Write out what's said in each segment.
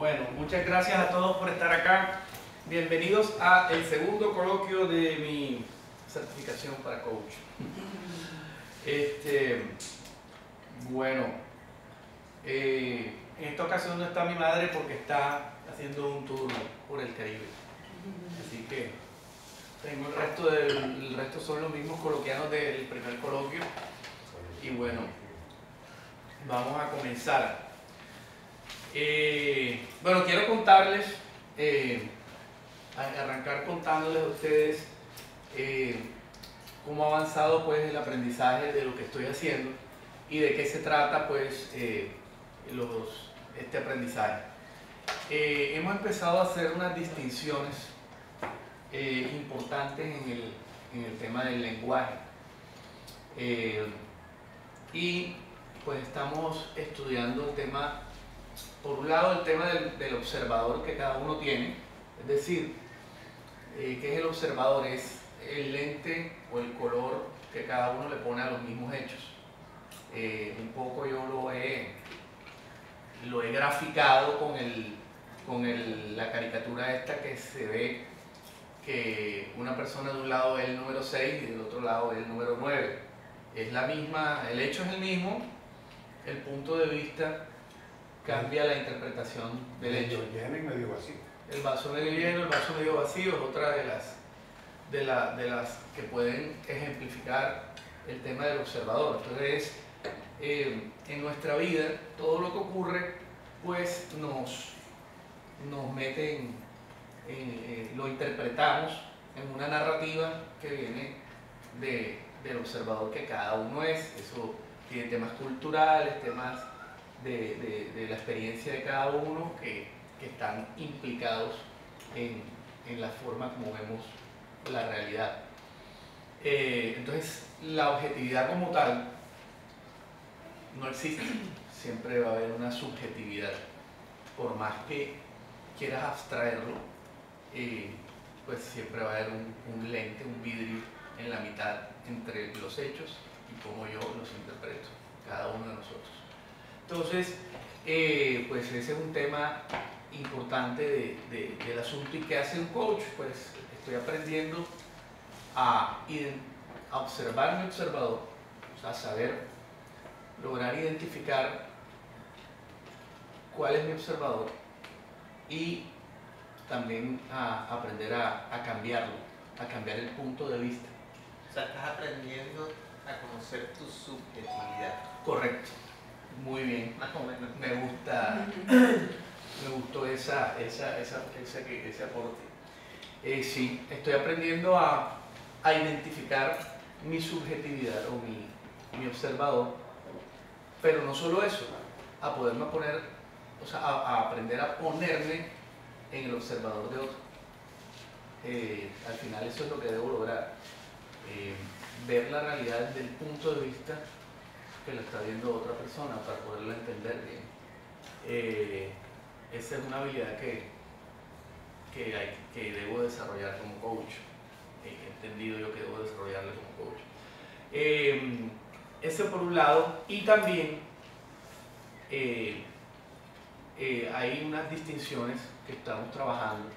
Bueno, muchas gracias a todos por estar acá. Bienvenidos a el segundo coloquio de mi certificación para coach. Bueno, en esta ocasión no está mi madre porque está haciendo un tour por el Caribe. Así que tengo el resto son los mismos coloquianos del primer coloquio. Y bueno, vamos a comenzar. Bueno, quiero contarles, arrancar contándoles a ustedes cómo ha avanzado pues el aprendizaje de lo que estoy haciendo y de qué se trata pues este aprendizaje. Hemos empezado a hacer unas distinciones importantes en el tema del lenguaje y pues estamos estudiando el tema. Por un lado, el tema del observador que cada uno tiene, es decir, ¿qué es el observador? Es el lente o el color que cada uno le pone a los mismos hechos. Un poco yo lo he graficado con la caricatura esta que se ve que una persona de un lado es el número 6 y del otro lado es el número 9. Es la misma, el hecho es el mismo, el punto de vista cambia la interpretación del hecho. Medio lleno y medio vacío. El vaso medio lleno, el vaso medio vacío es otra de las que pueden ejemplificar el tema del observador. Entonces, en nuestra vida, todo lo que ocurre, pues nos mete lo interpretamos en una narrativa que viene del observador que cada uno es. Eso tiene temas culturales, temas de la experiencia de cada uno que están implicados en la forma como vemos la realidad. Entonces, la objetividad como tal no existe, siempre va a haber una subjetividad. Por más que quieras abstraerlo, pues siempre va a haber un lente, un vidrio en la mitad entre los hechos y cómo yo los interpreto, cada uno de nosotros. Entonces, pues ese es un tema importante del asunto. ¿Y qué hace un coach? Pues estoy aprendiendo a observar mi observador, o sea, lograr identificar cuál es mi observador y también a aprender a cambiarlo, a cambiar el punto de vista. O sea, estás aprendiendo a conocer tu subjetividad. Correcto. Muy bien, Más o menos. me gustó ese aporte. Sí, estoy aprendiendo a identificar mi subjetividad o mi observador, pero no solo eso, a poderme poner, o sea, a aprender a ponerme en el observador de otro. Al final eso es lo que debo lograr, ver la realidad desde el punto de vista que la está viendo otra persona para poderla entender bien. Esa es una habilidad que debo desarrollar como coach. He entendido yo que debo desarrollarla como coach. Ese por un lado. Y también hay unas distinciones que estamos trabajando.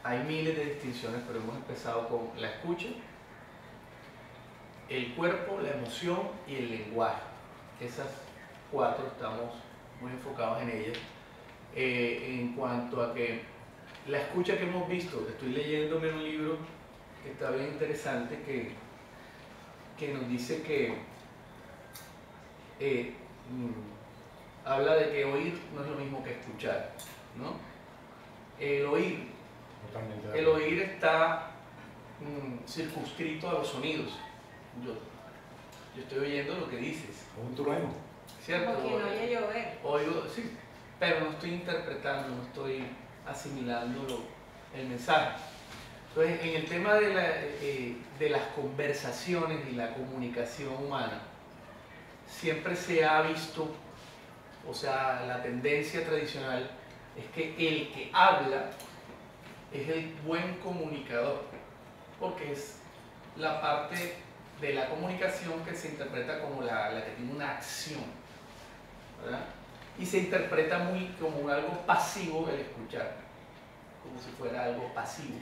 Hay miles de distinciones, pero hemos empezado con la escucha, el cuerpo, la emoción y el lenguaje. Esas cuatro estamos muy enfocados en ellas. En cuanto a que la escucha que hemos visto, estoy leyéndome un libro que está bien interesante que nos dice que habla de que oír no es lo mismo que escuchar, ¿no? El oír está circunscrito a los sonidos. Yo estoy oyendo lo que dices. Un trueno. ¿Cierto? Como quien oye llover. Oigo, sí, pero no estoy interpretando, no estoy asimilando el mensaje. Entonces, en el tema de las conversaciones y la comunicación humana, siempre se ha visto, o sea, la tendencia tradicional es que el que habla es el buen comunicador, porque es la parte de la comunicación que se interpreta como la que tiene una acción, ¿verdad? y se interpreta muy como algo pasivo el escuchar, como si fuera algo pasivo.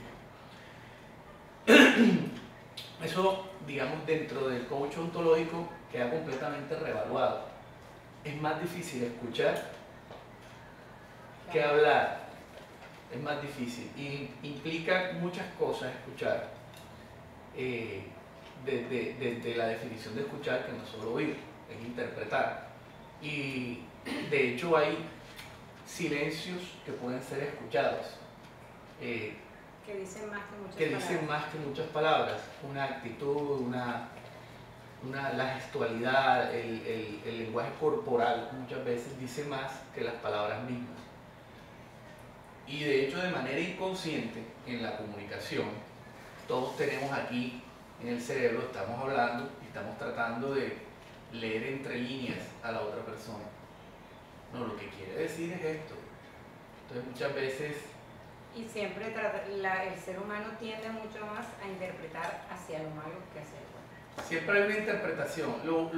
Eso, digamos, dentro del coach ontológico queda completamente revaluado. Es más difícil escuchar que hablar, es más difícil y implica muchas cosas escuchar, desde la definición de escuchar, que no es solo oír, es interpretar. Y de hecho hay silencios que pueden ser escuchados, que dicen más que muchas que palabras. dicen más que muchas palabras, una actitud, la gestualidad, el lenguaje corporal muchas veces dice más que las palabras mismas. Y de hecho, de manera inconsciente, en la comunicación, todos tenemos aquí en el cerebro, estamos hablando y estamos tratando de leer entre líneas a la otra persona. No, lo que quiere decir es esto. Entonces muchas veces... Y siempre el ser humano tiende mucho más a interpretar hacia lo malo que hacia lo bueno. Siempre hay una interpretación. Lo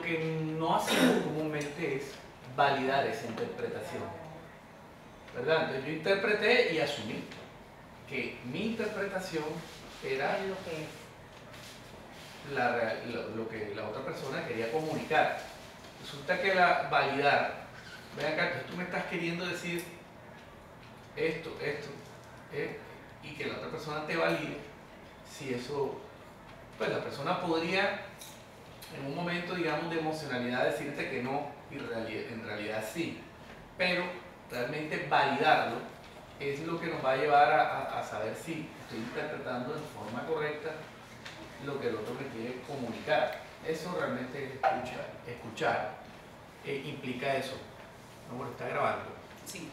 que no hacemos comúnmente es validar esa interpretación, ¿verdad? Entonces yo interpreté y asumí que mi interpretación era Es lo que es. lo que la otra persona quería comunicar. Resulta que validar, ven acá, entonces tú me estás queriendo decir esto, y que la otra persona te valide, si eso, pues la persona podría en un momento, digamos, de emocionalidad decirte que no, y en realidad sí, pero realmente validarlo es lo que nos va a llevar a saber si estoy interpretando de forma correcta lo que el otro me quiere comunicar. Eso realmente es escuchar implica eso. No, bueno, está grabando. Sí.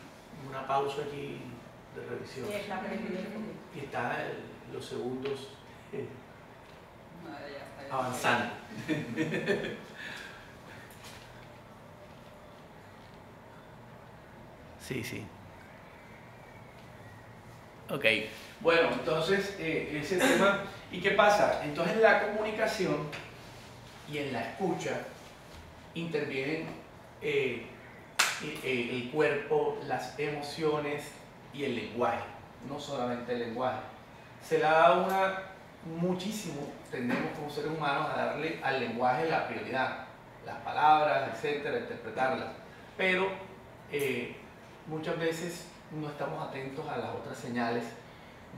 Una pausa aquí de revisión. Y está prendido. Y está los segundos No, ya está. avanzando. Sí, sí. Ok, bueno, entonces ese tema. ¿Y qué pasa? Entonces en la comunicación y en la escucha intervienen el cuerpo, las emociones y el lenguaje, no solamente el lenguaje. Se le da muchísimo, tendemos como seres humanos a darle al lenguaje la prioridad, las palabras, etcétera, interpretarlas, pero muchas veces no estamos atentos a las otras señales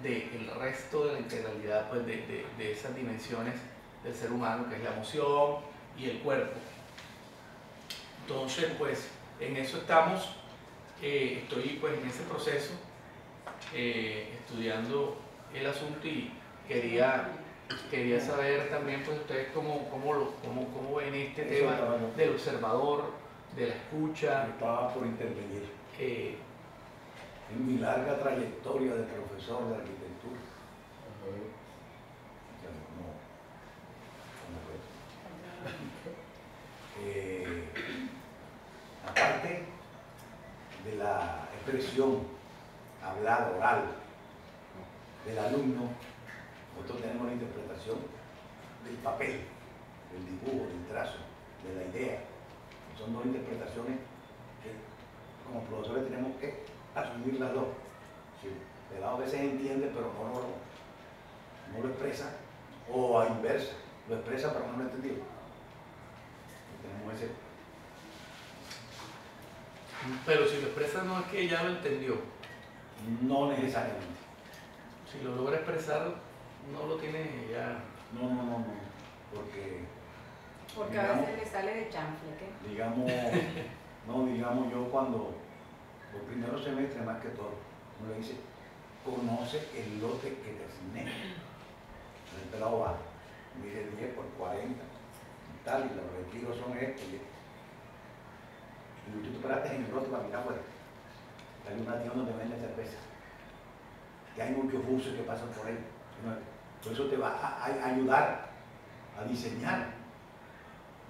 del resto de la integralidad, pues, de esas dimensiones del ser humano, que es la emoción y el cuerpo. Entonces, pues, en eso estamos, estoy pues en ese proceso, estudiando el asunto, y quería saber también, pues, ustedes cómo ven este tema del observador, de la escucha. Estaba por intervenir. En mi larga trayectoria de profesor de arquitectura. Aparte de la expresión hablada, oral, del alumno, nosotros tenemos la interpretación del papel, del dibujo, del trazo, de la idea. Son dos interpretaciones que como profesores tenemos que asumir las dos. Sí, el lado a veces entiende, pero no lo expresa, o a inversa, lo expresa pero no lo entendió. Tenemos ese. Pero si lo expresa, no es que ya lo entendió. No necesariamente. Si lo logra expresar, no lo tiene ya. No, porque a veces le sale de chanfle, ¿qué? Digamos yo cuando los primeros semestres más que todo, uno le dice, conoce el lote que te asigné. El pelado va, mide 10 por 40 y tal, y los retiros son estos. Y tú te paraste en el lote para mirar afuera. Hay una tienda donde venden cerveza. Que hay muchos buses que pasan por ahí. Por eso te va a ayudar a diseñar.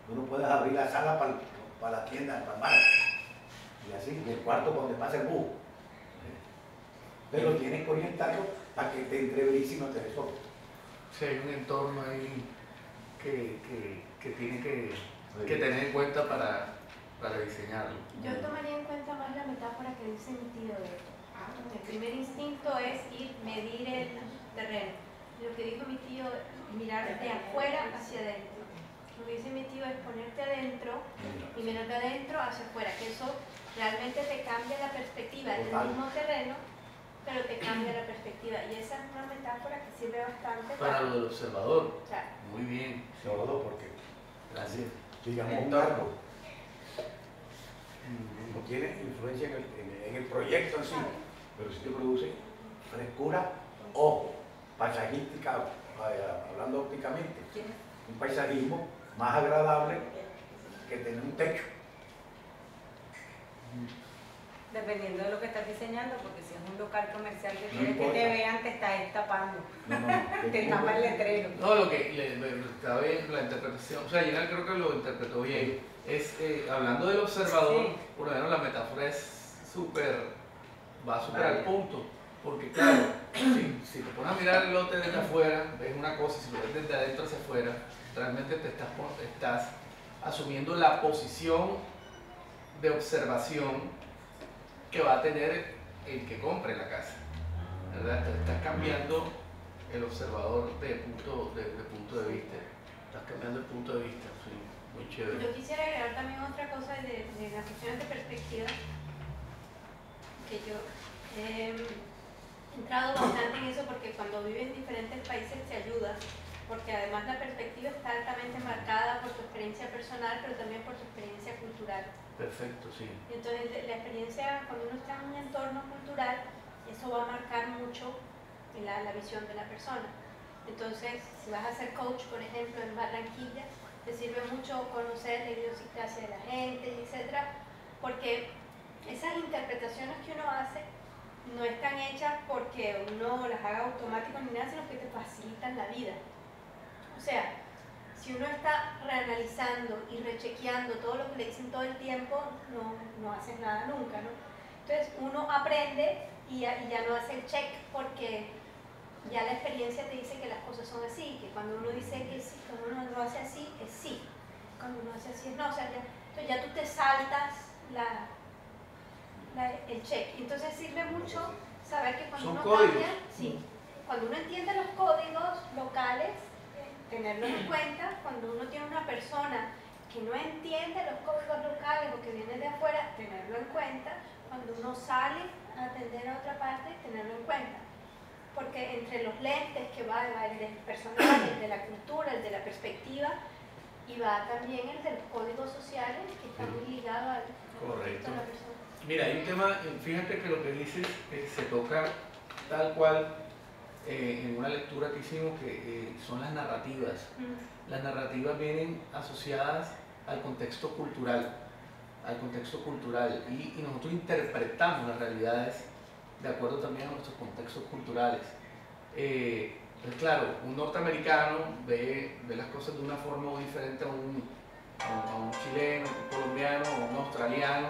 Tú no puedes abrir la sala para la tienda, para el bar. Y así, y el cuarto donde pasa el bus. Pero tienes que orientarlo para que te entrebrise y no te resuelva. Sí, hay un entorno ahí que tiene que tener en cuenta para para diseñarlo. Yo tomaría en cuenta más la metáfora que dice mi tío de esto. El primer instinto es medir el terreno. Lo que dijo mi tío, mirar de afuera hacia adentro. Lo que dice mi tío es ponerte adentro y mirar de adentro hacia afuera, que eso realmente te cambia la perspectiva del mismo terreno, pero te cambia la perspectiva. Y esa es una metáfora que sirve bastante Para lo del observador. Claro. Muy bien. Sobre todo porque, Gracias. digamos, un árbol no tiene influencia en el proyecto en sí, pero sí te produce frescura o paisajística, hablando ópticamente, un paisajismo más agradable que tener un techo. Dependiendo de lo que estás diseñando, porque si es un local comercial que No quieres que importa. te vean, te estás destapando. No, Te tapa el letrero. No, lo que está bien, la interpretación, o sea, Gina creo que lo interpretó bien. Es, hablando del observador, Sí. por lo menos la metáfora es va súper al punto. Porque claro, si te pones a mirar el lote desde afuera, ves una cosa, y si lo ves desde adentro hacia afuera, realmente te estás asumiendo la posición de observación que va a tener el que compre la casa, ¿verdad? Te estás cambiando el observador de punto de vista. Estás cambiando el punto de vista, sí, muy chévere. Yo quisiera agregar también otra cosa de las cuestiones de perspectiva, que yo he entrado bastante en eso porque cuando vives en diferentes países te ayuda, porque además la perspectiva está altamente marcada por tu experiencia personal, pero también por tu experiencia cultural. Perfecto, sí. Y entonces la experiencia, cuando uno está en un entorno cultural, eso va a marcar mucho la visión de la persona. Entonces, si vas a ser coach, por ejemplo, en Barranquilla, te sirve mucho conocer la idiosincrasia de la gente, etcétera, porque esas interpretaciones que uno hace no están hechas porque uno las haga automáticas ni nada, sino que te facilitan la vida. O sea, si uno está reanalizando y rechequeando todo lo que le dicen todo el tiempo, no haces nada nunca, ¿no? Entonces uno aprende y ya no hace el check porque ya la experiencia te dice que las cosas son así, que cuando uno dice que sí, cuando uno lo hace así, es sí, cuando uno hace así es no, o sea, entonces ya tú te saltas el check. Entonces sirve mucho saber que cuando Son uno códigos. cambia, sí, cuando uno entiende los códigos locales, tenerlo en cuenta. Cuando uno tiene una persona que no entiende los códigos locales o que viene de afuera, tenerlo en cuenta. Cuando uno sale a atender a otra parte, tenerlo en cuenta. Porque entre los lentes que va el del personal, el de la cultura, el de la perspectiva, y va también el de los códigos sociales que está muy ligado al Correcto. de la persona. Mira, hay un tema, fíjate que lo que dices se toca tal cual en una lectura que hicimos, que son las narrativas. Las narrativas vienen asociadas al contexto cultural, y nosotros interpretamos las realidades de acuerdo también a nuestros contextos culturales. Pues claro, un norteamericano ve las cosas de una forma muy diferente a un chileno, un colombiano o un australiano,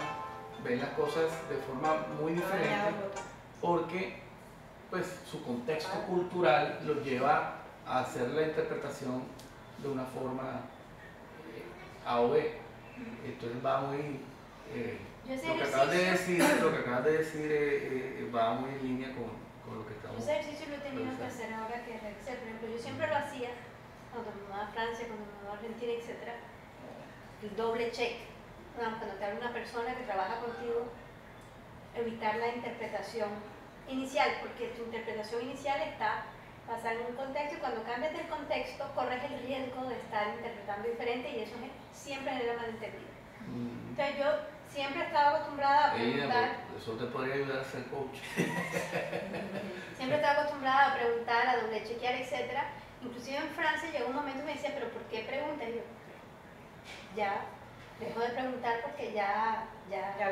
ven las cosas de forma muy diferente porque pues su contexto cultural los lleva a hacer la interpretación de una forma A o B. Entonces va muy lo que acabas de decir va muy en línea con lo que estamos. Ese ejercicio lo he tenido que hacer ahora que regresé. Por ejemplo, yo siempre lo hacía cuando me mudaba a Francia, cuando me mudaba a Argentina, etc. El doble check. Cuando te habla una persona que trabaja contigo, evitar la interpretación inicial, porque tu interpretación inicial está basada en un contexto y cuando cambias del contexto corres el riesgo de estar interpretando diferente y eso siempre genera malentendido. Entonces yo siempre estaba acostumbrada a preguntar. Eso te podría ayudar a ser coach. Siempre estaba acostumbrada a preguntar, a doble chequear, etc. Inclusive en Francia llegó un momento y me decía, ¿pero por qué preguntas? Y yo, ya dejo de preguntar porque ya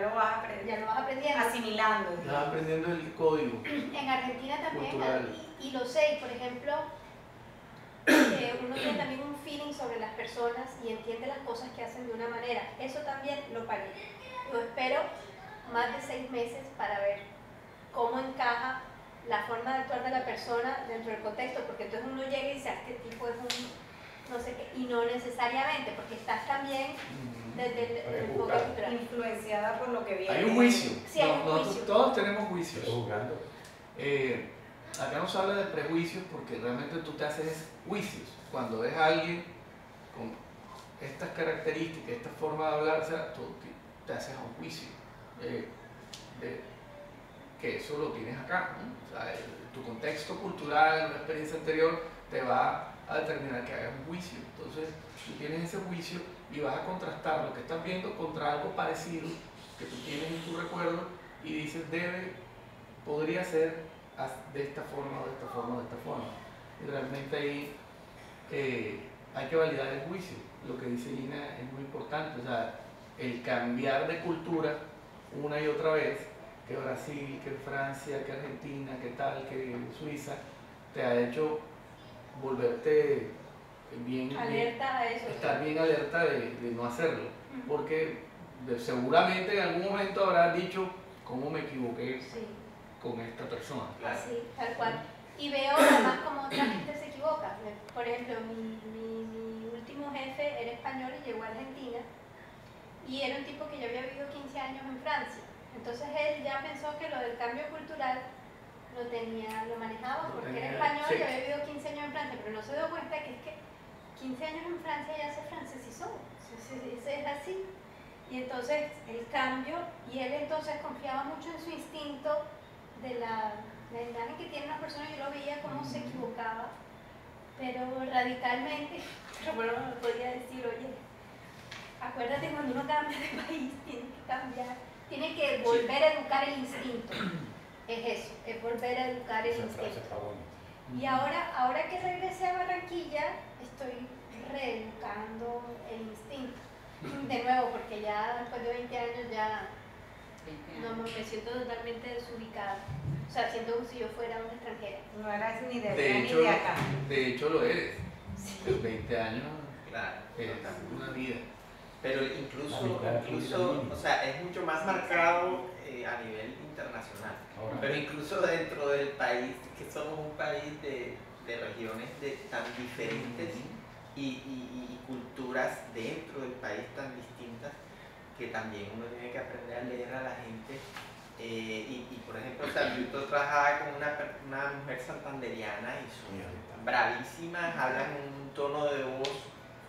lo vas aprendiendo. Asimilando. Estás aprendiendo el código. En Argentina también, cultural. y lo sé, y por ejemplo, uno tiene también un feeling sobre las personas y entiende las cosas que hacen de una manera. Eso también lo pagué. Yo espero más de 6 meses para ver cómo encaja la forma de actuar de la persona dentro del contexto, porque entonces uno llega y dice, este tipo es un no sé qué, y no necesariamente, porque estás también desde el enfoque cultural. influenciada por lo que viene. Hay un juicio. Sí, hay un Nosotros juicio. todos tenemos juicios. Estoy jugando. Acá no se habla de prejuicios porque realmente tú te haces juicios. Cuando ves a alguien con estas características, esta forma de hablar, o sea, tú te haces un juicio. Que eso lo tienes acá, ¿no? O sea, tu contexto cultural, una experiencia anterior, te va a determinar que hagas un juicio. Entonces, tú tienes ese juicio y vas a contrastar lo que estás viendo contra algo parecido que tú tienes en tu recuerdo y dices, podría ser de esta forma, o de esta forma, o de esta forma. Y realmente ahí hay que validar el juicio. Lo que dice Gina es muy importante, o sea, el cambiar de cultura una y otra vez, que Brasil, que Francia, que Argentina, que tal, que Suiza, te ha hecho volverte bien, Alerta a eso. estar bien alerta de no hacerlo, porque seguramente en algún momento habrás dicho cómo me equivoqué Sí, con esta persona. así, tal cual. Y veo además como otra gente se equivoca. Por ejemplo, mi último jefe era español y llegó a Argentina y era un tipo que ya había vivido 15 años en Francia. Entonces él ya pensó que lo del cambio cultural lo manejaba porque era español y había vivido 15 años en Francia, pero no se dio cuenta que es que 15 años en Francia ya se francesizó, es así. Y entonces el cambio, y él entonces confiaba mucho en su instinto de la imagen que tiene una persona. Yo lo veía cómo se equivocaba, pero radicalmente, pero bueno, no podía decir, oye, acuérdate, cuando uno cambia de país tiene que cambiar, tiene que volver a educar el instinto. Es eso, es volver a educar el Esa frase instinto. está bonita. Y ahora que regresé a Barranquilla, estoy reeducando el instinto. De nuevo, porque ya después de 20 años ya no me siento totalmente desubicada. O sea, siento como si yo fuera una extranjera. No eras ni de allá De ni hecho, de acá. de hecho lo eres. Sí. Los 20 años Claro, es totalmente. una vida. Pero La incluso, mitad o sea, es mucho más marcado a nivel internacional. Ahora, Pero incluso dentro del país, que somos un país de regiones tan diferentes y culturas dentro del país tan distintas, que también uno tiene que aprender a leer a la gente. Y por ejemplo, o sea, yo trabajaba con una mujer santanderiana y son bravísimas, hablan en un tono de voz.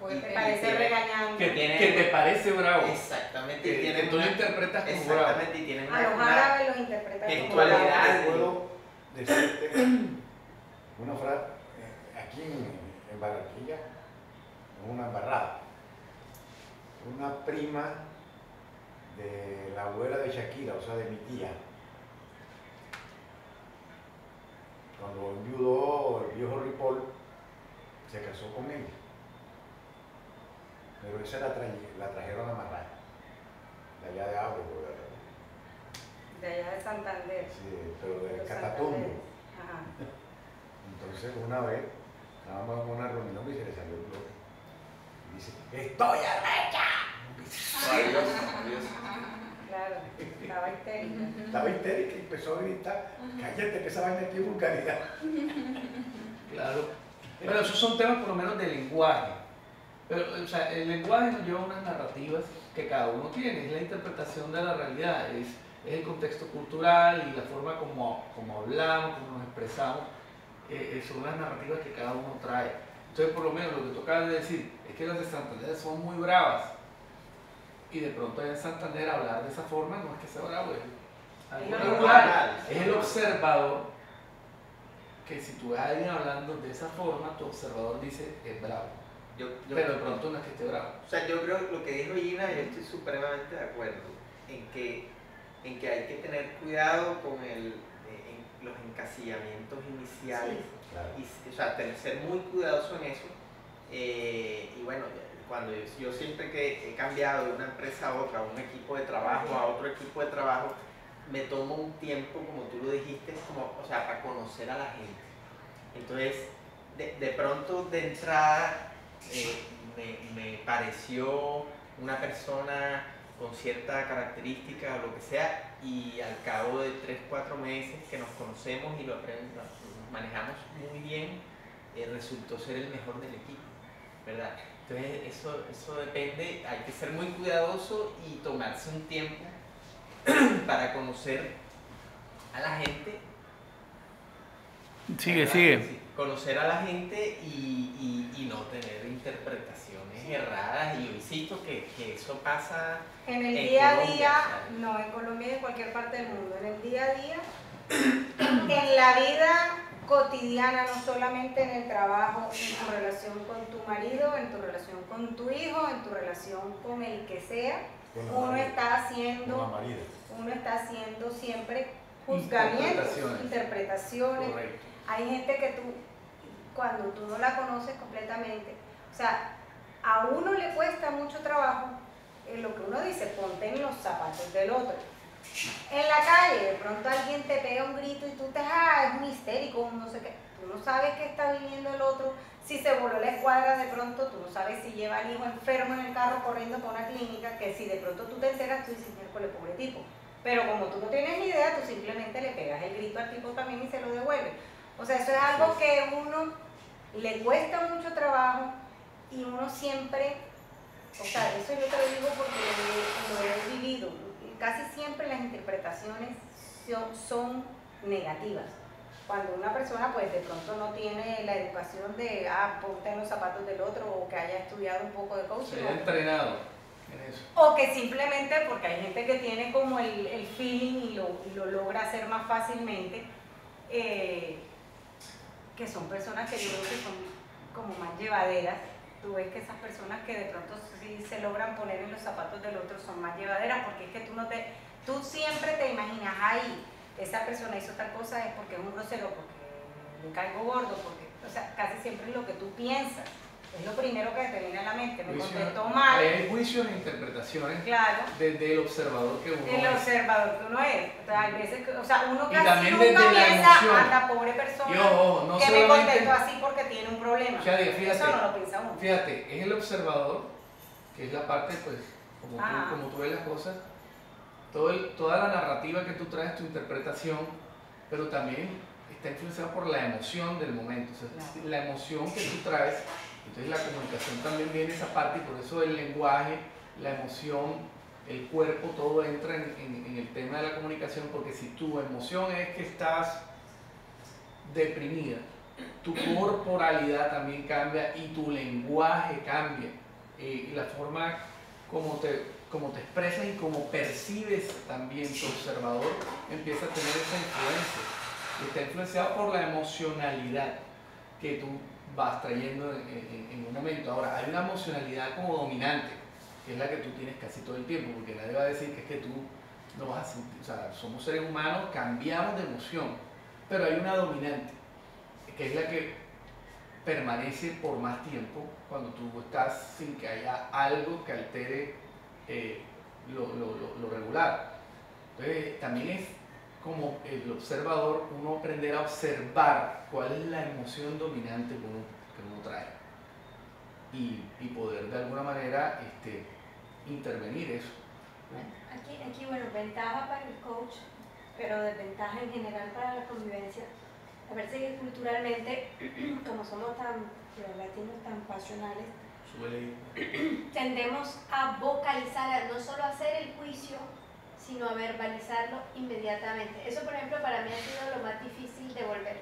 Te parece regañando. Que tiene- te parece bravo. Exactamente, y Que tienen tú lo una- interpretas como bravo. exactamente, y tienen A los una árabes los interpretan como gestualidad. bravos. puedo decirte una frase aquí en Barranquilla, una embarrada. Una prima de la abuela de Shakira, o sea, de mi tía. Cuando enviudó el viejo Ripoll, se casó con ella. Pero esa la trajeron amarrada, de allá de Agua, De allá de Santander. sí, pero de Los Catatumbo. Santanderes. Ajá. Entonces una vez estábamos en una reunión y se le salió el bloque. Y dice, ¡estoy arrecha! Rabioso. Claro, estaba histérica. Estaba histérica y empezó a gritar, cállate que esa vaina aquí es vulgaridad. Claro. Pero esos son temas por lo menos de lenguaje. Pero, o sea, el lenguaje nos lleva a unas narrativas que cada uno tiene, es la interpretación de la realidad, es el contexto cultural y la forma como hablamos, como nos expresamos, son las narrativas que cada uno trae. Entonces, por lo menos lo que tú acabas de decir es que las de Santander son muy bravas. Y de pronto en Santander hablar de esa forma no es que sea bravo, es algo Es normal. Es el observador que si tú ves a alguien hablando de esa forma, tu observador dice es bravo. Pero de pronto no es que esté bravo. O sea, yo creo que lo que dijo Gina, yo estoy supremamente de acuerdo en que hay que tener cuidado con los encasillamientos iniciales. Sí. Claro. O sea, ser muy cuidadoso en eso. Y bueno, cuando yo siempre que he cambiado de una empresa a otra, un equipo de trabajo a otro equipo de trabajo, me tomo un tiempo, como tú lo dijiste, o sea, para conocer a la gente. Entonces, de pronto, de entrada, me pareció una persona con cierta característica o lo que sea, y al cabo de 3-4 meses que nos conocemos y lo manejamos muy bien, resultó ser el mejor del equipo, ¿verdad? Entonces eso depende, hay que ser muy cuidadoso y tomarse un tiempo para conocer a la gente. Sigue, ¿verdad? sigue. Sí, conocer a la gente y no tener interpretaciones erradas. Y yo insisto que eso pasa En el en día a Colombia, día, ¿sabes? no en Colombia y en cualquier parte del mundo, en el día a día, en la vida cotidiana, no solamente en el trabajo, en tu relación con tu marido, en tu relación con tu hijo, en tu relación con el que sea, uno está haciendo siempre juzgamientos, interpretaciones. Correcto. Hay gente que tú, cuando tú no la conoces completamente, o sea, a uno le cuesta mucho trabajo lo que uno dice, ponte en los zapatos del otro. En la calle, de pronto alguien te pega un grito y tú te, es un histérico, un no sé qué. Tú no sabes qué está viviendo el otro, si se voló la escuadra de pronto, tú no sabes si lleva al hijo enfermo en el carro corriendo para una clínica, que si de pronto tú te enteras, tú dices, miércoles, pobre tipo. Pero como tú no tienes ni idea, tú simplemente le pegas el grito al tipo también y se lo devuelves. O sea, eso es algo que a uno le cuesta mucho trabajo y uno siempre, o sea, eso yo te lo digo porque lo he vivido. Casi siempre las interpretaciones son negativas. Cuando una persona pues de pronto no tiene la educación de ponte en los zapatos del otro o que haya estudiado un poco de coaching. Se haya entrenado en eso. O que simplemente porque hay gente que tiene como el feeling y lo logra hacer más fácilmente, que son personas que yo creo que son como más llevaderas. Tú ves que esas personas que de pronto sí se logran poner en los zapatos del otro son más llevaderas, porque es que tú siempre te imaginas, ay, esa persona hizo tal cosa es porque es un grosero, porque le caigo gordo, porque, o sea, casi siempre es lo que tú piensas, es lo primero que te viene a la mente, me contestó mal. Hay juicios e interpretaciones, claro, desde el observador que uno el es. observador que uno es. Entonces, hay veces que, o sea, uno Y casi también nunca desde la piensa, emoción. anda, pobre persona, Y ojo, no que me solamente- contestó así porque tiene un problema. Fíjate, Eso no lo piensa uno. Fíjate, es el observador, que es la parte, pues, Ajá. como tú ves las cosas, toda la narrativa que tú traes, tu interpretación, pero también está influenciada por la emoción del momento. O sea, Claro. la emoción que tú traes, entonces la comunicación también viene esa parte, y por eso el lenguaje, la emoción, el cuerpo, todo entra en el tema de la comunicación, porque si tu emoción es que estás deprimida, tu corporalidad también cambia y tu lenguaje cambia, y la forma como te expresas y como percibes también tu observador empieza a tener esa influencia, y está influenciado por la emocionalidad que tú vas trayendo en un momento. Ahora, hay una emocionalidad como dominante, que es la que tú tienes casi todo el tiempo, porque nadie va a decir que es que tú no vas a sentir, o sea, somos seres humanos, cambiamos de emoción, pero hay una dominante, que es la que permanece por más tiempo cuando tú estás sin que haya algo que altere lo regular. Entonces, también es como el observador, uno aprender a observar cuál es la emoción dominante que uno trae y poder de alguna manera intervenir eso, ¿no? Aquí, bueno, ventaja para el coach, pero desventaja en general para la convivencia. Me parece que culturalmente, como somos los latinos tan pasionales, tendemos a vocalizar, no solo a hacer el juicio, sino a verbalizarlo inmediatamente. Eso, por ejemplo, para mí ha sido lo más difícil de volver,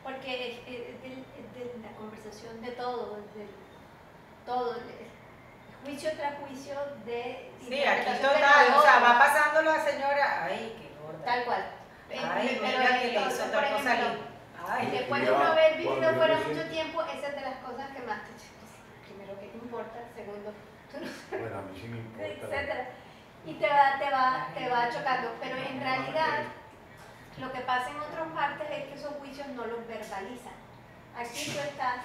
porque de la conversación de todo, el juicio tras juicio de Sí, aquí interpretación de total, lo o sea, otro. va pasando la señora, ay, qué gorda. Tal cual. Ay, Pero mira que le entonces, hizo por tal cosa ejemplo, ali. Ay, después de ya, uno haber vivido cuando yo fuera recién- mucho tiempo, esa es de las cosas que más primero que te importa, segundo, tú no sabes, Bueno, a mí sí me importa. etcétera. Y te va chocando. Pero en realidad, lo que pasa en otras partes es que esos juicios no los verbalizan. Aquí tú estás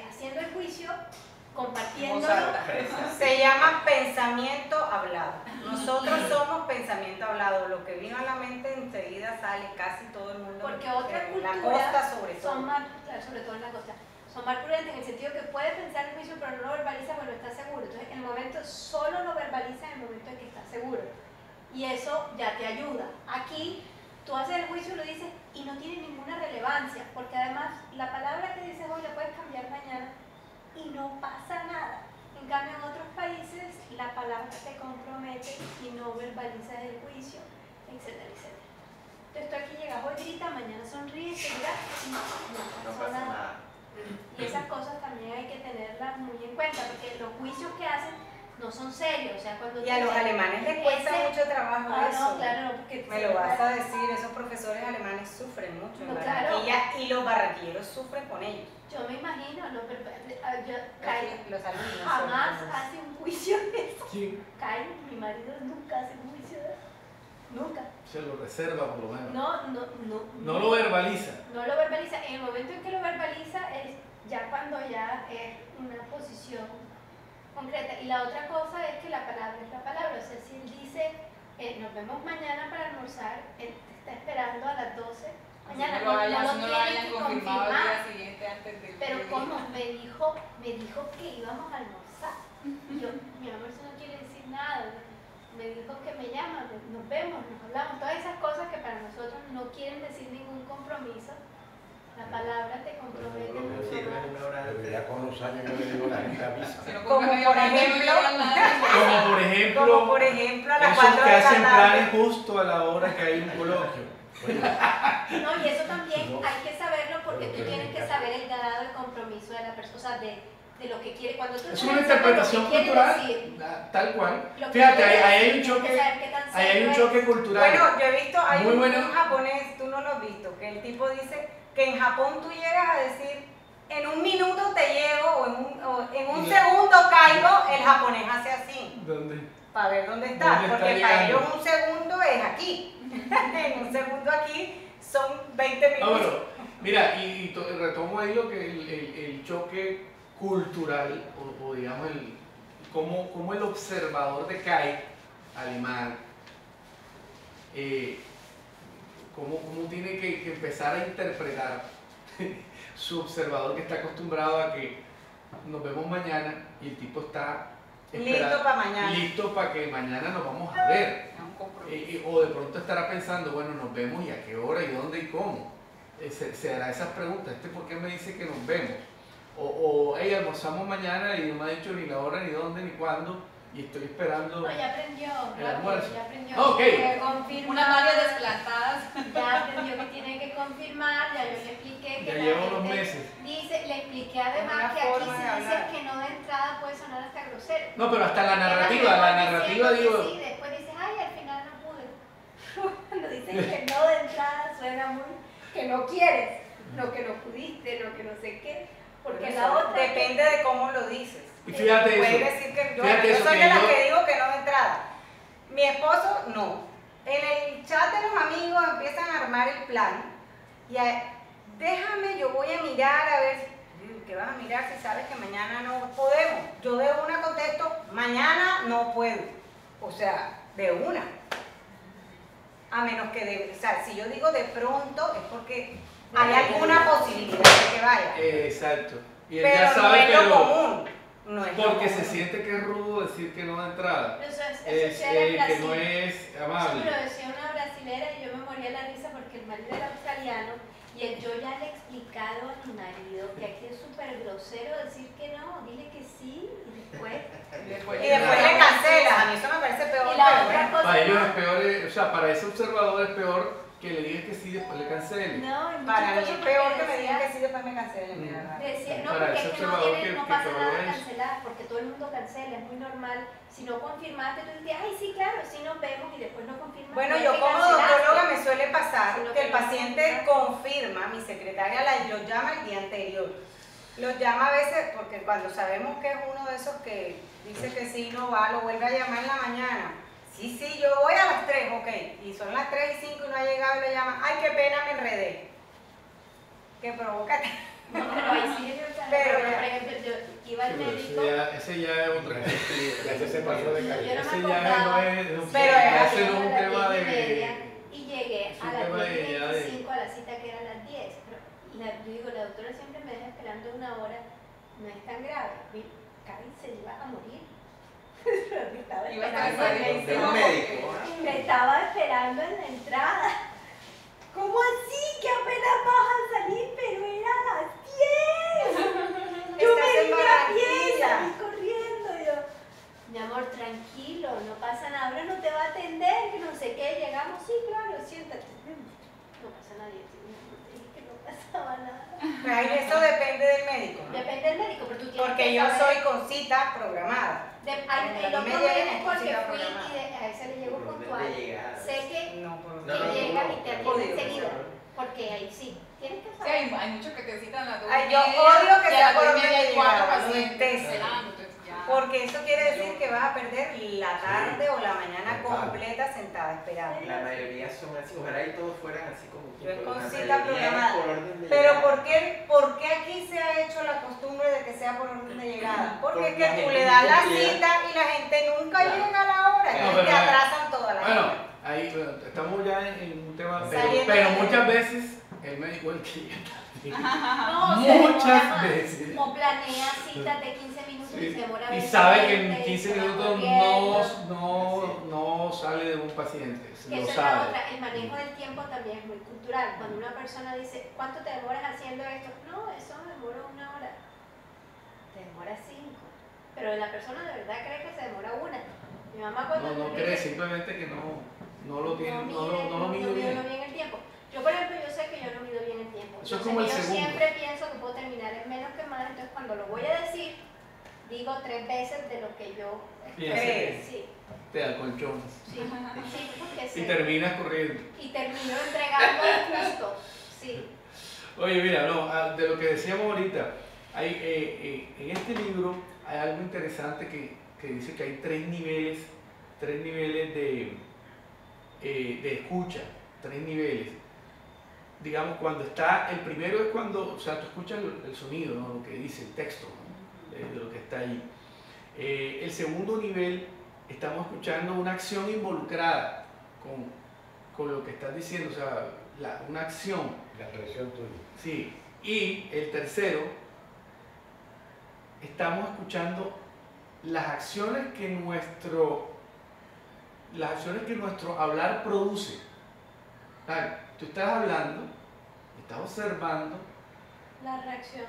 haciendo el juicio, compartiéndolo. se llama pensamiento hablado. Nosotros somos pensamiento hablado. Lo que vino a la mente enseguida sale casi todo el mundo. Porque otras en la culturas costa sobre todo. son más, sobre todo en la costa, son más prudentes en el sentido que puede pensar el juicio pero no lo verbaliza porque no está seguro. Entonces el momento solo lo verbaliza en el momento en que está seguro. Y eso ya te ayuda. Aquí tú haces el juicio y lo dices y no tiene ninguna relevancia, porque además la palabra que dices hoy la puedes cambiar mañana y no pasa nada. En cambio, en otros países la palabra te compromete y no verbalizas el juicio, etcétera, etcétera. Entonces tú aquí llegas, hoy grita, mañana sonríe, seguirá y no pasó nada. Y esas cosas también hay que tenerlas muy en cuenta, porque los juicios que hacen no son serios. O sea, cuando Y a los alemanes les cuesta mucho trabajo eso. No, claro, no, porque me lo vas a decir, esos profesores alemanes sufren mucho en No, Barranquilla, claro. y los barranquilleros sufren con ellos. yo me imagino, no, pero Los alumnos. jamás hace un juicio de eso. ¿Quién? Kai, mi marido nunca hace un juicio de eso. Nunca. Se lo reserva por lo menos. No No lo verbaliza. No lo verbaliza. En el momento en que lo verbaliza es ya cuando ya es una posición concreta. Y la otra cosa es que la palabra es la palabra. O sea, si él dice, nos vemos mañana para almorzar, él te está esperando a las 12. Mañana no lo tienes hayan que confirmado el confirmar. día siguiente antes del Pero como me dijo que íbamos a almorzar. Y yo, mi amor, eso no quiere decir nada. Me dijo que me llama, nos vemos, nos hablamos. Todas esas cosas que para nosotros no quieren decir ningún compromiso. La palabra te compromete No mucho sirve más. una hora Pero antes. ya con los años yo le digo a la gente avisa. Si no Como compras por medio ejemplo- no llegan nada. Como por ejemplo, a las esos 4 que de la hacen planes tarde. justo a la hora que hay un coloquio. No, y eso también No. hay que saberlo porque tú Pero tienes que saber el grado de compromiso de la persona, o sea, de lo que quiere. Cuando tú Es estás una diciendo interpretación lo que quiere cultural, decir, tal cual. lo que Fíjate, quiere ahí hay decir, un tienes que choque, saber qué tan ahí hay un serio choque es. cultural. Bueno, yo he visto, hay Muy un bueno. japonés, tú no lo has visto, que el tipo dice que en Japón tú llegas a decir, en un minuto te llego o en un segundo caigo, el japonés hace así, ¿Dónde? para ver dónde ¿Dónde está, está porque para llegando? ellos un segundo es aquí, en un segundo aquí son 20 Ah, minutos. bueno, mira, retomo ahí lo que el choque cultural, o digamos, como el observador de Kai, alemán, cómo tiene que empezar a interpretar su observador que está acostumbrado a que nos vemos mañana y el tipo está Listo para mañana. listo para que mañana nos vamos a ver. Es un compromiso. O de pronto estará pensando, bueno, nos vemos y a qué hora y dónde y cómo. Se hará esas preguntas. ¿Por qué me dice que nos vemos? Hey, almorzamos mañana y no me ha dicho ni la hora, ni dónde, ni cuándo. Y estoy esperando. No, ya aprendió, El rápido, almuerzo. ya aprendió. Ah, ok. Que confirma, Una malla desplantadas. ya aprendió que tiene que confirmar, ya yo le expliqué que Ya la llevo unos gente meses. dice, le expliqué Una además que aquí forma de si dices hablar. que no de entrada puede sonar hasta grosero. No, pero hasta la Porque narrativa, mejor la narrativa diciendo digo. que sí, después dices, ay, al final no pude. Cuando dicen que no de entrada suena muy que no quieres, lo que no pudiste, lo que no sé qué. Porque Por la eso otra depende de cómo lo dices. Y fíjate Puedes eso. decir que yo, Fíjate yo eso soy que de las yo- que digo que no de entrada. Mi esposo no. En el chat de los amigos empiezan a armar el plan y déjame, yo voy a mirar a ver qué vas a mirar si sabes que mañana no podemos. Yo de una contesto, mañana no puedo. O sea, de una. A menos que, o sea, si yo digo de pronto es porque hay alguna posibilidad de que vaya. Exacto. Y él Pero ya no sabe, es lo pero común. No es lo porque se común. siente que es rudo decir que no de entrada. eso Es, sí era en que no Brasil. es Eso me lo amable. decía una brasilera y yo me moría de la risa porque el marido era australiano y yo ya le he explicado a mi marido que aquí es súper grosero decir que no, dile que sí y después. Y después le cancelas. A mí eso me parece peor. Y la pero otra bueno. cosa Para ellos no, es peor, o sea, para ese observador es peor que le digas que sí y después le cancele. no, y Para mí muchas es cosas peor porque que me digan decía- que sí después me cancelen. mira, decía, no, Para porque ese es que no, observador tiene, no que pasa nada valora eso. cancelar, porque todo el mundo cancela, es muy normal. Si no confirmaste, tú dices, ay, sí, claro, sí nos vemos y después no confirmas. Bueno, no es yo que como cancelaste. odontóloga me suele pasar Sino que el que no paciente confirma, mi secretaria los llama el día anterior. Los llama a veces porque cuando sabemos que es uno de esos que dice que sí, no va, lo vuelve a llamar en la mañana. Sí, yo voy a las 3, ok. Y son las 3 y 5 y no ha llegado y lo llama. Ay, qué pena, me enredé. Que provoca. No, pero ahí sí es Pero por ya. ejemplo, yo iba al Sí, pero médico. ese ya es otra cosa. Ese se pasó de Yo calidad. no Ese me ya acordaba. no es, Pero es ese no es un a las tema 10:30 de. y llegué es a un las tema de ya de- 10:25 a la cita que era a las 10. Pero yo digo, la doctora siempre me deja esperando una hora, no es tan grave. Cari se iba a morir. Pero me estaba Iba a esperando estar en la en De un entrada. médico. Me estaba esperando en la entrada. ¿Cómo así? Que apenas vas a salir, pero era a las 10. Yo Estás me en vine a Barranquilla. no pasa nada, ahora no te va a atender, que no sé qué, llegamos, sí, claro, siéntate. No pasa nada, yo dije que no pasaba nada. Ahí eso depende del médico, ¿no? Depende del médico, pero tú tienes Porque que yo saber- soy con cita programada. El otro me me llega es con porque cita fui programada. y a ese le llego Por orden puntual. de llegada. Sé que No, por No, que no, llegan no, y te no, atienden no, enseguida. no. Porque ahí sí, tienes que Sí, saber. hay muchos que te citan a las 2:30. Ay, yo odio que y a sea las por 2:30 orden de y cuarto llegada, lo pacientes detesto. esperando, entonces ya. Porque eso quiere decir que vas a perder la tarde o la mañana Claro. completa sentada esperando. La mayoría son así, ojalá y todos fueran así como tú. Yo es con la cita mayoría es programada. por orden de Pero llegada. ¿por qué aquí se ha hecho la costumbre de que sea por orden de llegada? Porque Porque es la que tú gente le das la nunca llega. cita y la gente nunca Claro. llega a la hora, No, y pero te atrasan toda la Bueno, gente. ahí bueno, estamos ya en un tema, Saliendo pero de- muchas veces el médico es el que llega tarde. No, se demora Muchas más. veces. Como planea citas de 15 minutos y Sí. se demora Y 20, sabe que en 20, 15 y se va minutos corriendo. no sale de un paciente, Que lo eso es la sabe. otra, el manejo del tiempo también es muy cultural. Cuando una persona dice, ¿cuánto te demoras haciendo esto? No, eso me demora 1 hora. Te demora 5. Pero la persona de verdad cree que se demora 1. Mi mamá cuando No me cree, dice, simplemente que no lo tiene, no mide, lo mide bien. el tiempo. Yo, por ejemplo, yo sé que yo no mido bien el tiempo. Eso es Entonces, como el yo segundo. siempre pienso que puedo terminar en menos que más. Entonces, cuando lo voy a decir, digo 3 veces de lo que yo Piensa que- Sí, Te da colchones. sí, sí, porque Y sé. terminas corriendo. Y termino entregando justo. Sí. Oye, mira, no, de lo que decíamos ahorita, hay, en este libro hay algo interesante que dice que hay tres niveles de escucha, 3 niveles. Digamos, cuando está, el primero es cuando, o sea, tú escuchas el sonido, ¿no? Lo que dice, el texto, ¿no? De lo que está ahí. El segundo nivel, estamos escuchando una acción involucrada con lo que estás diciendo, o sea, una acción. La expresión tuya. Sí, y el tercero, estamos escuchando las acciones que nuestro hablar produce. Tú estás hablando, estás observando La reacción.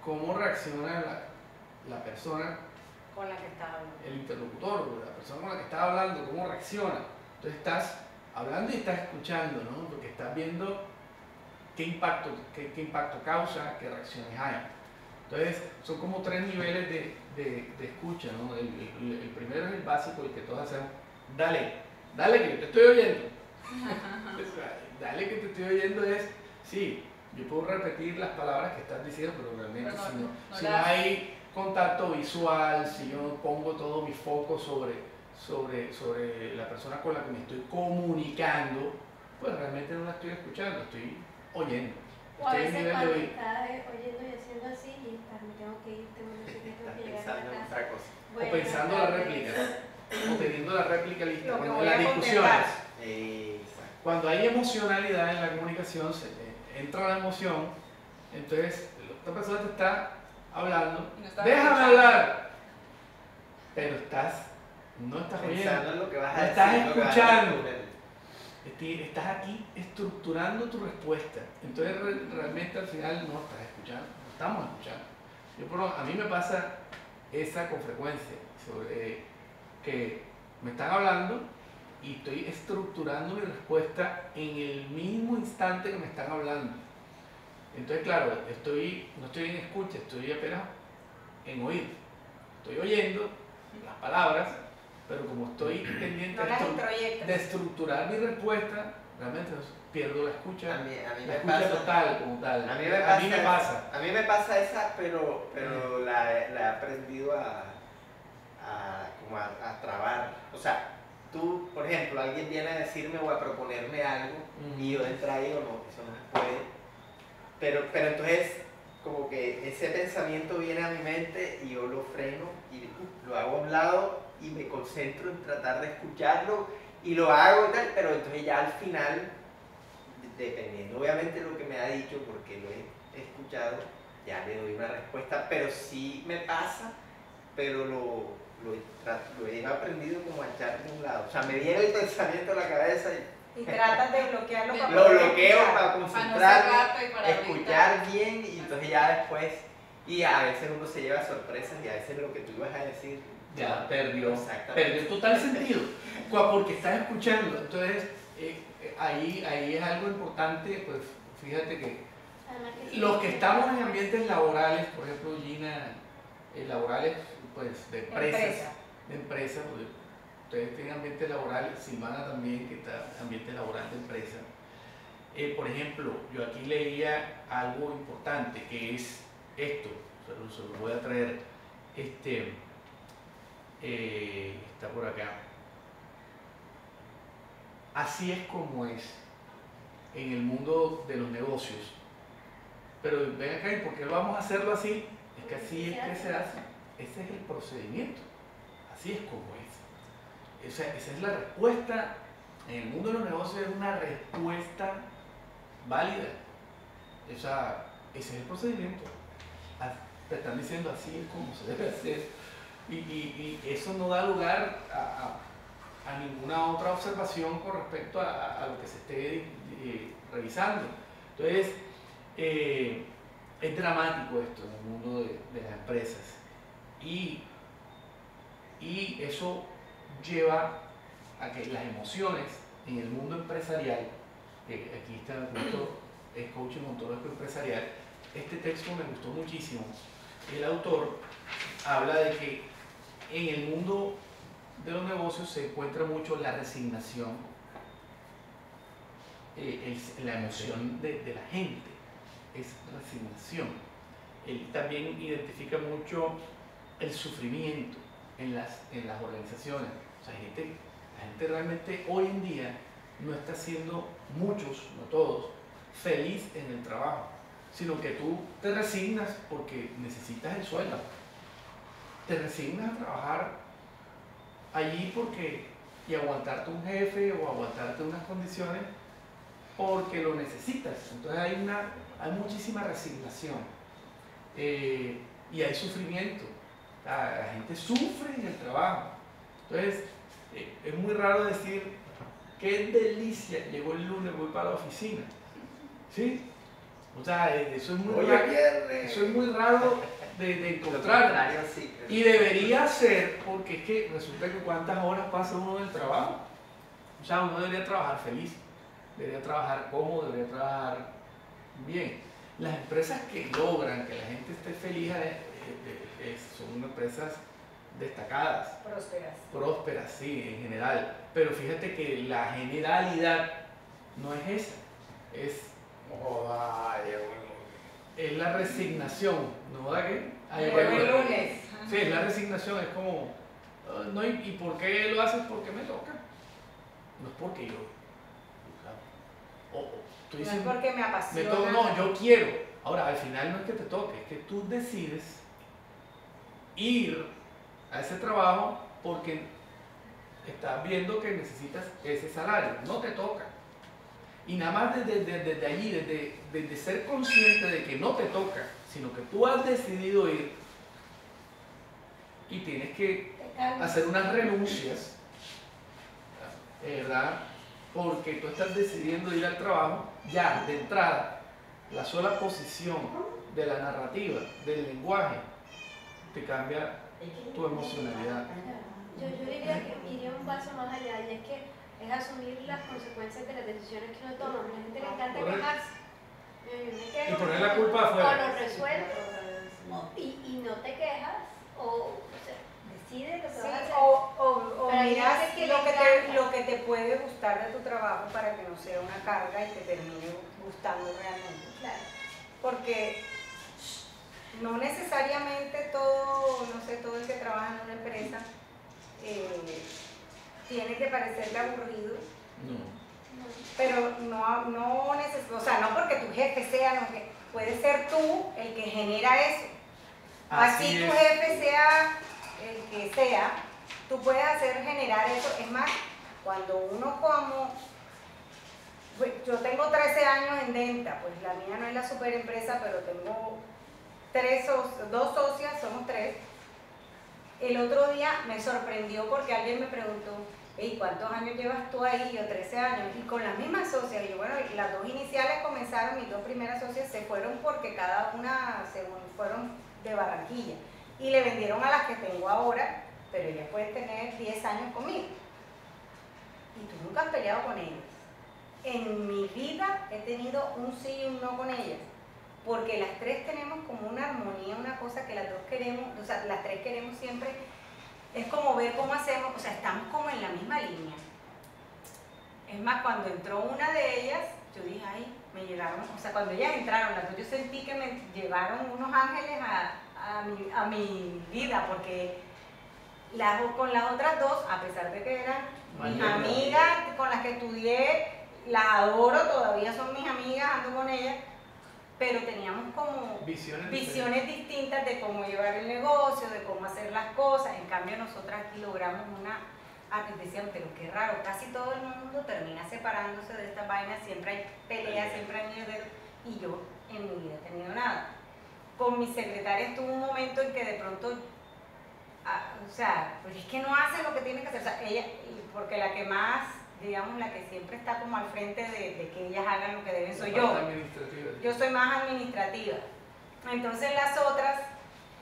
cómo reacciona la persona, Con la que estás hablando. el interlocutor, la persona con la que estás hablando, cómo reacciona. Entonces estás hablando y estás escuchando, ¿no? Porque estás viendo qué impacto causa, qué reacciones hay. Entonces, son como 3 niveles de escucha, ¿no? El primero es el básico, el que todos hacemos. Dale que yo te estoy oyendo. Dale que te estoy oyendo es, sí, yo puedo repetir las palabras que estás diciendo, pero realmente Pero si no hay contacto visual, si yo no pongo todo mi foco sobre la persona con la que me estoy comunicando, pues realmente no la estoy escuchando, estoy oyendo. O a Estoy en veces nivel de cuando oír. estás oyendo y haciendo así y me tengo que ir, tengo no sé qué, tengo Estás que llegar a pensando en la casa. otra cosa. Voy a O pensando llegar la tarde. réplica, o teniendo la réplica lista, Lo que cuando voy en a las discusiones. contestar. Exacto. Cuando hay emocionalidad en la comunicación, entra la emoción, entonces esta persona te está hablando, Y no está déjame escuchando. hablar, pero no estás Pensando oyendo, en lo que vas a no decir. estás lo que vas a escuchando. responder. Estás aquí estructurando tu respuesta, entonces realmente al final no estás escuchando, no estamos escuchando. A mí me pasa esa con frecuencia, sobre que me están hablando y estoy estructurando mi respuesta en el mismo instante que me están hablando. Entonces, claro, no estoy en escucha, estoy apenas en oír. Estoy oyendo las palabras, pero como estoy pendiente No las introyectas. de estructurar mi respuesta, realmente pierdo la escucha, A mí la me escucha pasa. total como tal. A mí me me pasa. A mí me pasa esa, pero la he aprendido como a trabar. O sea, tú, por ejemplo, alguien viene a decirme o a proponerme algo y yo de entrada digo, no, eso no se puede. Pero entonces, como que ese pensamiento viene a mi mente y yo lo freno y lo hago a un lado y me concentro en tratar de escucharlo y lo hago y tal, pero entonces ya al final, dependiendo obviamente de lo que me ha dicho, porque lo he escuchado, ya le doy una respuesta, pero sí me pasa, pero lo he aprendido como a echar de un lado. O sea, me viene el pensamiento a la cabeza Y tratas de bloquearlo para lo poder bloqueo escuchar. para Para no concentrarme, cerrarte y para escuchar bien y entonces ya después, y a veces uno se lleva sorpresas y a veces lo que tú ibas a decir ya perdió Exactamente. total sentido, porque estás escuchando. Entonces, ahí es algo importante, pues fíjate que Además que los que estamos en ambientes laborales, por ejemplo, Gina, laborales pues de empresas, porque ustedes tienen ambientes laborales, Silvana también, que está en ambiente laboral de empresa. Por ejemplo, yo aquí leía algo importante, que es esto, se lo voy a traer, está por acá. Así es como es en el mundo de los negocios. Pero ven acá, ¿y por qué vamos a hacerlo así? Es que así es que se hace. Ese es el procedimiento. Así es como es. Esa es la respuesta. En el mundo de los negocios es una respuesta válida. Ese es el procedimiento. Te están diciendo así es como se debe hacer. Y eso no da lugar a ninguna otra observación con respecto a lo que se esté revisando. Entonces, es dramático esto en el mundo de las empresas. Y eso lleva a que las emociones en el mundo empresarial, aquí está justo, es coaching ontológico empresarial, este texto me gustó muchísimo. El autor habla de que en el mundo de los negocios se encuentra mucho la resignación, la emoción de la gente, es resignación. Él también identifica mucho el sufrimiento en las organizaciones. O sea, la gente realmente hoy en día no está siendo, muchos, no todos, feliz en el trabajo, sino que tú te resignas porque necesitas el sueldo. Te resignas a trabajar allí y aguantarte un jefe o aguantarte unas condiciones porque lo necesitas. Entonces hay muchísima resignación y hay sufrimiento. La gente sufre en el trabajo. Entonces es muy raro decir qué delicia, llegó el lunes, voy para la oficina. ¿Sí? O sea, eso es muy raro. Eso es muy raro de encontrar. Sí. Y debería ser, porque es que resulta que cuántas horas pasa uno en el trabajo. O sea, uno debería trabajar feliz, debería trabajar cómodo, debería trabajar bien. Las empresas que logran que la gente esté feliz son empresas destacadas. Prósperas, sí, en general. Pero fíjate que la generalidad no es esa. Es la resignación, ¿no? ¿Verdad que? El lunes. Sí, es la resignación, es como, no, ¿y por qué lo haces? Porque me toca. No es porque yo. Tú No dices, es porque me me apasiona. toca, no, yo quiero. Ahora, al final no es que te toque, es que tú decides ir a ese trabajo porque estás viendo que necesitas ese salario, no te toca. Y nada más desde allí, desde ser consciente de que no te toca, sino que tú has decidido ir y tienes que hacer unas renuncias, ¿verdad? Porque tú estás decidiendo ir al trabajo, ya de entrada, la sola posición de la narrativa, del lenguaje, te cambia tu emocionalidad. Yo diría que iría un paso más allá, y es que es asumir las consecuencias de las decisiones que uno toma. A la gente le encanta Correcto. quejarse. Me quejo, Y poner la culpa afuera. o lo resuelves, y no te quejas, o sea, decide lo que Sí, vas a hacer. o Pero hay miras gente que lo le que encanta. lo que te puede gustar de tu trabajo para que no sea una carga y te termine gustando realmente. Claro. Porque no necesariamente todo el que trabaja en una empresa tiene que parecerle aburrido, No. pero o sea, no porque tu jefe sea, no, que puede ser tú el que genera eso. Así tu es. jefe sea el que sea, tú puedes hacer generar eso. Es más, cuando uno pues, yo tengo 13 años en Denta, pues la mía no es la super empresa, pero tengo 2 socias, somos 3. El otro día me sorprendió porque alguien me preguntó, hey, ¿cuántos años llevas tú ahí? Yo 13 años, y con las mismas socias. Y yo, bueno, las 2 iniciales comenzaron, mis 2 primeras socias se fueron porque cada una fueron de Barranquilla, y le vendieron a las que tengo ahora pero ellas pueden tener 10 años conmigo. Y tú nunca has peleado con ellas. En mi vida he tenido un sí y un no con ellas, porque las tres tenemos como una armonía, una cosa que las dos queremos, o sea, las tres queremos siempre, es como ver cómo hacemos, o sea, estamos como en la misma línea. Es más, cuando entró una de ellas, yo dije, ay, me llegaron, o sea, cuando ellas entraron, las dos, yo sentí que me llevaron unos ángeles a mi vida, porque con las otras dos, a pesar de que eran mis amigas con las que estudié, las adoro, todavía son mis amigas, ando con ellas, pero teníamos como visiones distintas de cómo llevar el negocio, de cómo hacer las cosas. En cambio, nosotras aquí logramos decían, pero qué raro, casi todo el mundo termina separándose de estas vainas, siempre hay peleas, siempre hay mierderos, y yo en mi vida he tenido nada. Con mi secretaria estuvo un momento en que de pronto, o sea, pues es que no hace lo que tiene que hacer, o sea, ella, porque la que más, digamos, la que siempre está como al frente de que ellas hagan lo que deben soy yo. Yo soy más administrativa. Entonces las otras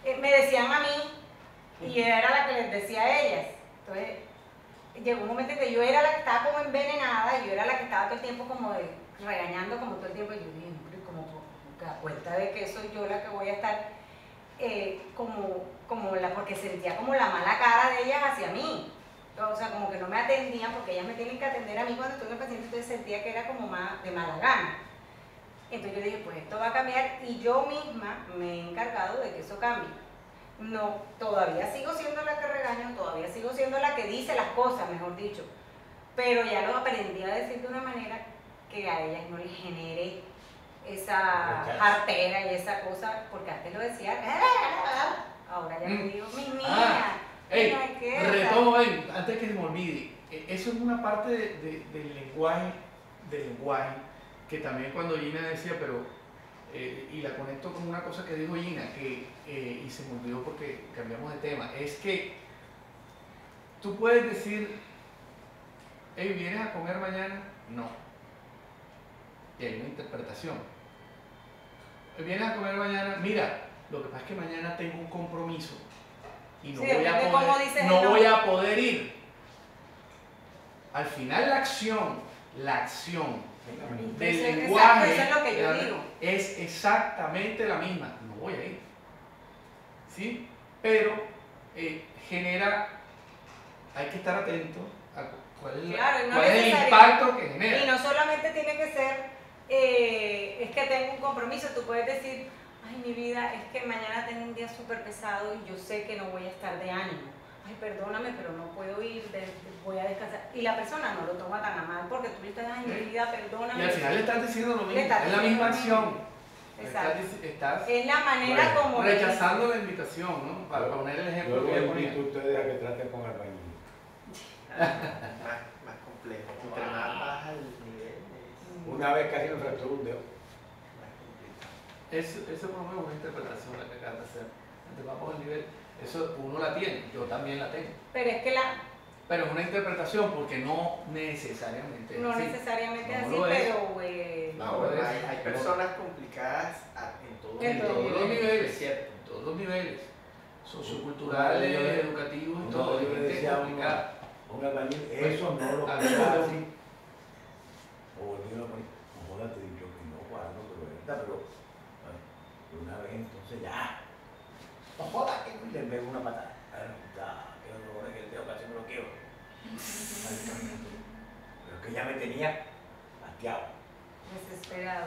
me decían a mí y era la que les decía a ellas. Entonces llegó un momento en que yo era la que estaba como envenenada, yo era la que estaba todo el tiempo como regañando como todo el tiempo, y yo dije, como a cuenta de que soy yo la que voy a estar porque sentía como la mala cara de ellas hacia mí. O sea, como que no me atendían porque ellas me tienen que atender a mí cuando estoy en el paciente, entonces sentía que era como más de mala gana. Entonces yo dije, pues esto va a cambiar, y yo misma me he encargado de que eso cambie. No, todavía sigo siendo la que regaño, todavía sigo siendo la que dice las cosas, mejor dicho, pero ya lo aprendí a decir de una manera que a ellas no les genere esa jartera y esa cosa, porque antes lo decía, ahora ya le digo, mis niñas. Retomo, antes que se me olvide, eso es una parte del lenguaje, que también cuando Gina decía, pero, y la conecto con una cosa que dijo Gina, y se me olvidó porque cambiamos de tema, es que tú puedes decir, hey, ¿vienes a comer mañana? No. Y hay una interpretación. ¿Vienes a comer mañana? Mira, lo que pasa es que mañana tengo un compromiso y no, voy a poder ir. Al final la acción del lenguaje eso es lo que yo digo. Es exactamente la misma. No voy a ir. ¿Sí? Pero genera, hay que estar atento a cuál es el impacto que genera. Y no solamente tiene que ser, es que tengo un compromiso, tú puedes decir, ay, mi vida, es que mañana tengo un día súper pesado y yo sé que no voy a estar de ánimo. Ay, perdóname, pero no puedo ir, voy a descansar. Y la persona no lo toma tan a mal porque tú le estás, ay, mi vida, perdóname. Y al final le estás diciendo lo mismo, es la misma acción. Exacto. Estás es la manera como rechazando la invitación, ¿no? Para poner el ejemplo que yo invito a ustedes a que traten con albañil. Más complejo. Entre más baja el nivel. Una vez casi me fracturó un dedo. Eso por lo menos es una interpretación la que acabas de hacer. Entre más bajo el nivel, eso uno la tiene, yo también la tengo. Pero es una interpretación porque no necesariamente no así. Necesariamente no así, lo es. pero no, bueno, hay personas complicadas en todos los niveles, es cierto. en todos los niveles, socioculturales, educativos y todo. Yo le decía a un albañil, eso no lo puedo así. O volvió a poner, no jodas, te he dicho que no, guardo, pero es verdad, pero una vez entonces ya, no jodas, que no, y le pego una patada. Que dolor que el dedo casi me lo quiero. Pero que ya me tenía hastiado. Desesperado.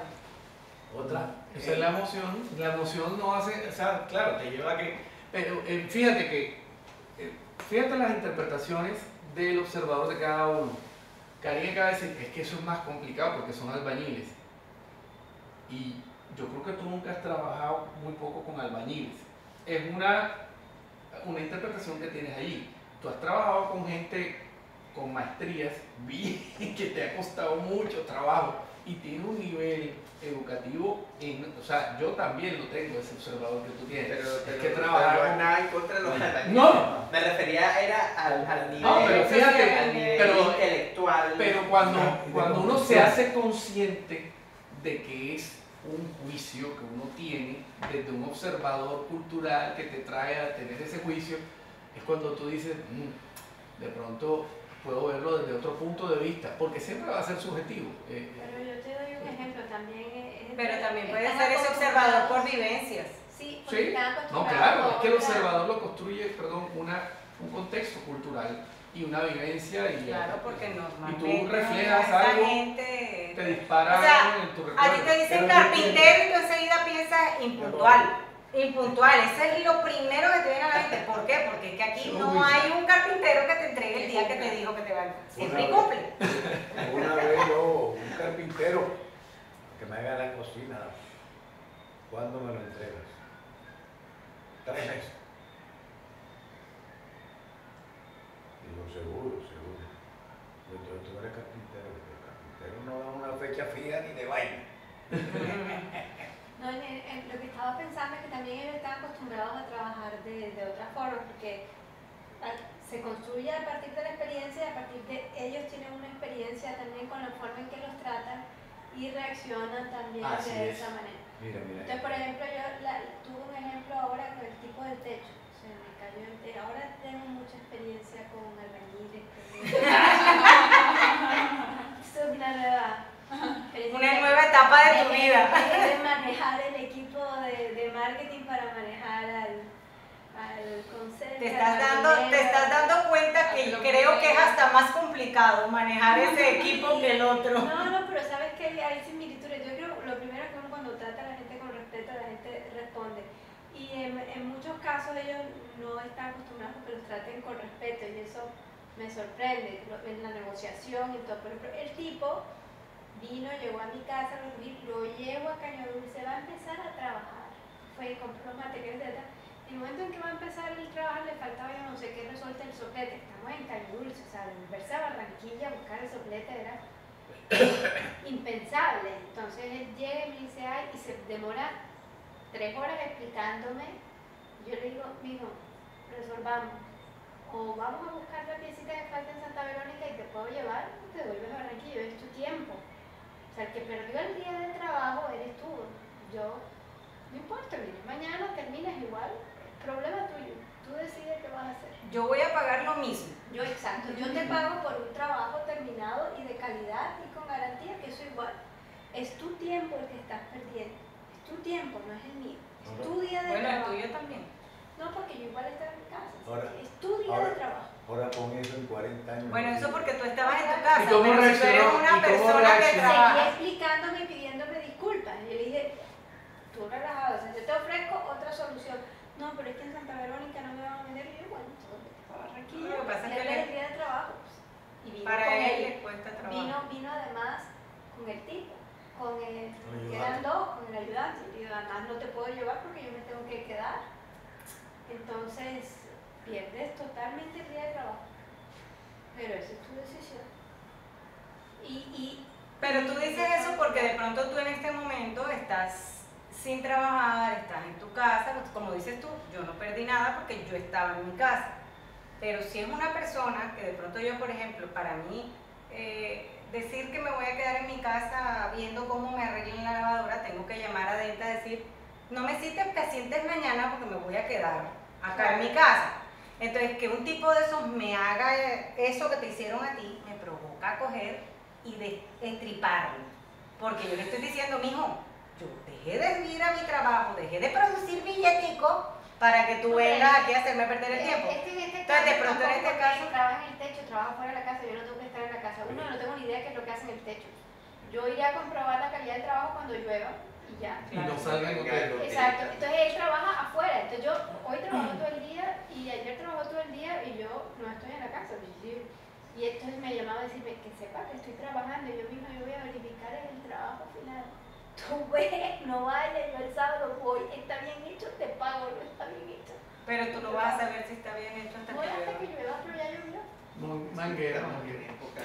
Otra. Esa es la emoción no hace, o sea, claro, te lleva a que, pero fíjate las interpretaciones del observador de cada uno. Karina acaba de decir, es que eso es más complicado porque son albañiles. Y yo creo que tú nunca has trabajado muy poco con albañiles. Es una interpretación que tienes allí. Tú has trabajado con gente con maestrías, bien, que te ha costado mucho trabajo y tiene un nivel educativo, o sea, yo también lo tengo, ese observador que tú tienes. Pero es que trabajar no nada en contra de los albañiles. No. Me refería era al nivel, no, pero fíjate, al nivel intelectual. Pero cuando uno se hace consciente de que es un juicio que uno tiene desde un observador cultural que te trae a tener ese juicio, es cuando tú dices, de pronto puedo verlo desde otro punto de vista, porque siempre va a ser subjetivo. Pero yo te doy un ejemplo también. Pero también puede están ser ese observador por acostumbrados- vivencias. Sí, porque Sí, están no, acostumbrados claro, a es que el otra- observador lo construye, un contexto cultural y una vivencia y, Claro, porque y normalmente tú reflejas esa algo, gente, te dispara o sea, algo en tu a ti recuerdo. te dicen Pero carpintero y tú enseguida piensas impuntual. Impuntual, eso es lo primero que te viene a la mente. ¿Por qué? Porque es que aquí no hay un carpintero que te entregue el día que te dijo que te va a siempre Una cumple. Una vez yo, un carpintero que me haga la cocina, ¿cuándo me lo entregas? 3 meses. Digo, seguro. Entonces tú eres carpintero, porque el carpintero no da una fecha fija ni de vaina. No, lo que estaba pensando es que también ellos están acostumbrados a trabajar de otra forma, porque se construye a partir de la experiencia y a partir de ellos tienen una experiencia también con la forma en que los tratan y reaccionan también Así de es. esa manera. Mira. Entonces, por ejemplo, yo tuve un ejemplo ahora con el tipo del techo. Se me cayó el techo. Ahora tengo mucha experiencia con albañiles. Esto es una Nueva etapa de tu vida. De manejar el equipo de marketing para manejar al concepto. Te estás dando cuenta que creo que es hasta más complicado manejar ese equipo que el otro. No, pero sabes que hay similitudes. Yo creo lo primero que uno cuando trata a la gente con respeto, la gente responde. Y en muchos casos ellos no están acostumbrados a que los traten con respeto y eso me sorprende en la negociación y todo. Pero el tipo llegó a mi casa, lo llevo a Caño Dulce, va a empezar a trabajar. Compró los materiales de tal. En el momento en que va a empezar el trabajo le faltaba yo no sé qué resuelta el soplete. Estamos en Caño Dulce, o sea, volverse a Barranquilla a buscar el soplete era impensable. Entonces él llega y me dice, y se demora 3 horas explicándome. Yo le digo, mijo, resolvamos. O vamos a buscar la piecita que falta en Santa Verónica y te puedo llevar, te devuelves a Barranquilla, es tu tiempo. O sea, el que perdió el día de trabajo eres tú. Yo, no importa, mira, mañana terminas igual, problema tuyo. Tú decides qué vas a hacer. Yo voy a pagar lo mismo. Exacto, yo te pago por un trabajo terminado y de calidad y con garantía, que eso igual. Es tu tiempo el que estás perdiendo. Es tu tiempo, no es el mío. Es tu día de Bueno, el trabajo. tuyo también. No, porque yo igual estoy en mi casa. Ahora- Es tu día de trabajo. Ahora pon eso en 40 años. Bueno, eso porque tú estabas en tu ¿Y casa, cómo pero si tú eres reaccionó? ¿Y una cómo persona que reaccionó? trabaja. Seguía explicándome y pidiéndome disculpas. Y yo le dije, tú relajado, o sea, yo te ofrezco otra solución. No, pero es que en Santa Verónica no me van a vender. Y yo, bueno, entonces para Barranquilla, Lo que pasa es que el día de trabajo. Y vino Para con él le cuesta trabajo. Vino además con el tipo, con el, ayudante. eran dos, con el ayudante. Y yo, además no te puedo llevar porque yo me tengo que quedar. Entonces, pierdes totalmente el día de trabajo. Pero esa es tu decisión. Pero tú dices eso porque de pronto tú en este momento estás sin trabajar, estás en tu casa, pues, como dices tú, yo no perdí nada porque yo estaba en mi casa. Pero si es una persona que de pronto yo, por ejemplo, para mí, decir que me voy a quedar en mi casa viendo cómo me arreglen la lavadora, tengo que llamar a Denta a decir, no me cites pacientes mañana porque me voy a quedar acá en mi casa. Entonces, que un tipo de esos me haga eso que te hicieron a ti, me provoca coger y destriparlo. Porque yo le estoy diciendo, mijo, yo dejé de ir a mi trabajo, dejé de producir billetico para que tú vengas aquí a hacerme perder el tiempo. Entonces, de pronto en este caso... Trabaja en el techo, trabaja fuera de la casa, yo no tengo que estar en la casa. Uno, no tengo ni idea qué es lo que hace en el techo. Yo iré a comprobar la calidad del trabajo cuando llueva y ya. Y no salgan hoteles. Exacto, entonces él trabaja afuera, entonces yo hoy trabajo todo el día y ayer trabajó todo el día y yo no estoy en la casa. Y entonces me llamaba a decirme que sepa que estoy trabajando y yo misma yo voy a verificar el trabajo final. Tú ves, no vayas, yo el sábado voy, está bien hecho, te pago, no está bien hecho. Pero tú no vas a saber si está bien hecho hasta Voy que hasta que llueva. llueva, pero ya llovió. Manguera.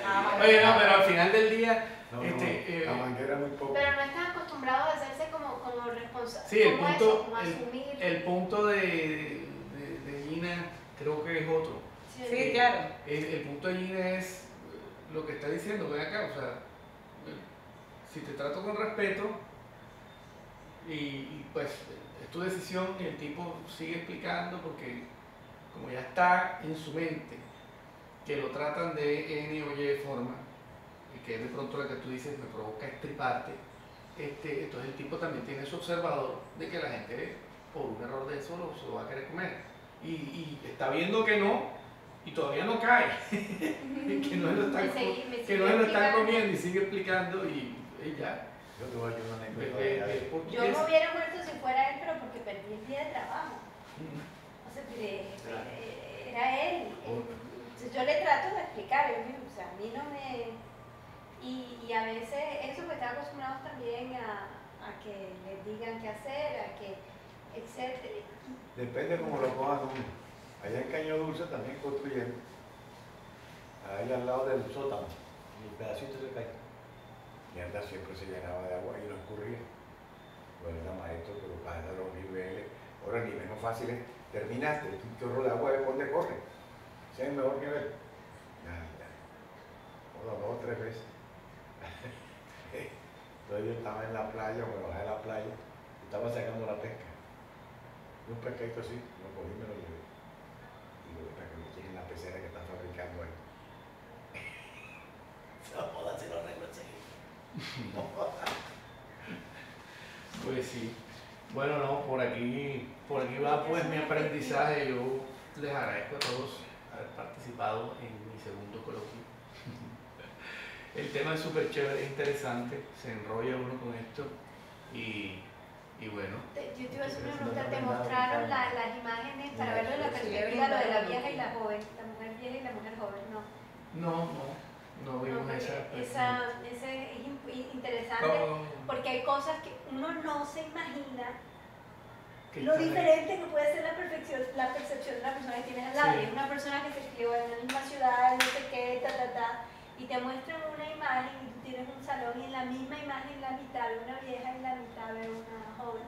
Ah, Oye, no, pero al final del día, No, este, la manguera muy poco. Pero no están acostumbrados a hacerse como responsables. sí, el como punto, eso, como asumir. el punto de Gina creo que es otro. Sí, claro. El punto de Gina es lo que está diciendo, ven acá, o sea, si te trato con respeto y pues es tu decisión y el tipo sigue explicando porque como ya está en su mente, que lo tratan de N o Y forma, y que es de pronto la que tú dices me provoca estriparte, entonces el tipo también tiene su observador de que la gente por un error de eso se lo va a querer comer. Y está viendo que no, y todavía no cae, que no se lo están comiendo y sigue explicando y ya. Yo te voy a decir una anécdota. Yo me hubiera muerto si fuera él, pero porque perdí el día de trabajo. O sea, era él. Entonces, yo le trato de explicar, o sea, a mí no me... Y a veces eso, pues están acostumbrados también a que les digan qué hacer, a que, etcétera. Depende cómo lo cojan uno. Allá en Caño Dulce también construyeron, ahí al lado del sótano, y el pedacito se cae. Mierda, siempre se llenaba de agua y no escurría. Bueno, era maestro, pero para los niveles, ahora niveles no fáciles, terminaste, un chorro de agua de dónde corre. Ese es el mejor nivel. Ya. Bueno, 2 o 3 veces. Entonces yo estaba en la playa, me bajé a la playa, y estaba sacando la pesca. Y un pescadito así, lo cogí y me lo llevé. Digo, para que me quieren la pecera que están fabricando ahí. Se va a joder si lo arreglo enseguida. Pues sí. Bueno, no, por aquí va pues mi aprendizaje. Yo les agradezco a todos haber participado en mi segundo coloquio. El tema es súper chévere, es interesante, se enrolla uno con esto y bueno. Yo te iba a hacer una pregunta, ¿te mostraron las imágenes para verlo de la perspectiva, lo de la vieja y la joven, la mujer vieja y la mujer joven? No vimos esa. Ese es interesante porque hay cosas que uno no se imagina lo diferente que puede ser la percepción de la persona que tienes al lado. Sí. Y es una persona que se crió en la misma ciudad, no sé qué, y te muestran una imagen y tú tienes un salón y en la misma imagen la mitad de una vieja y la mitad de una joven,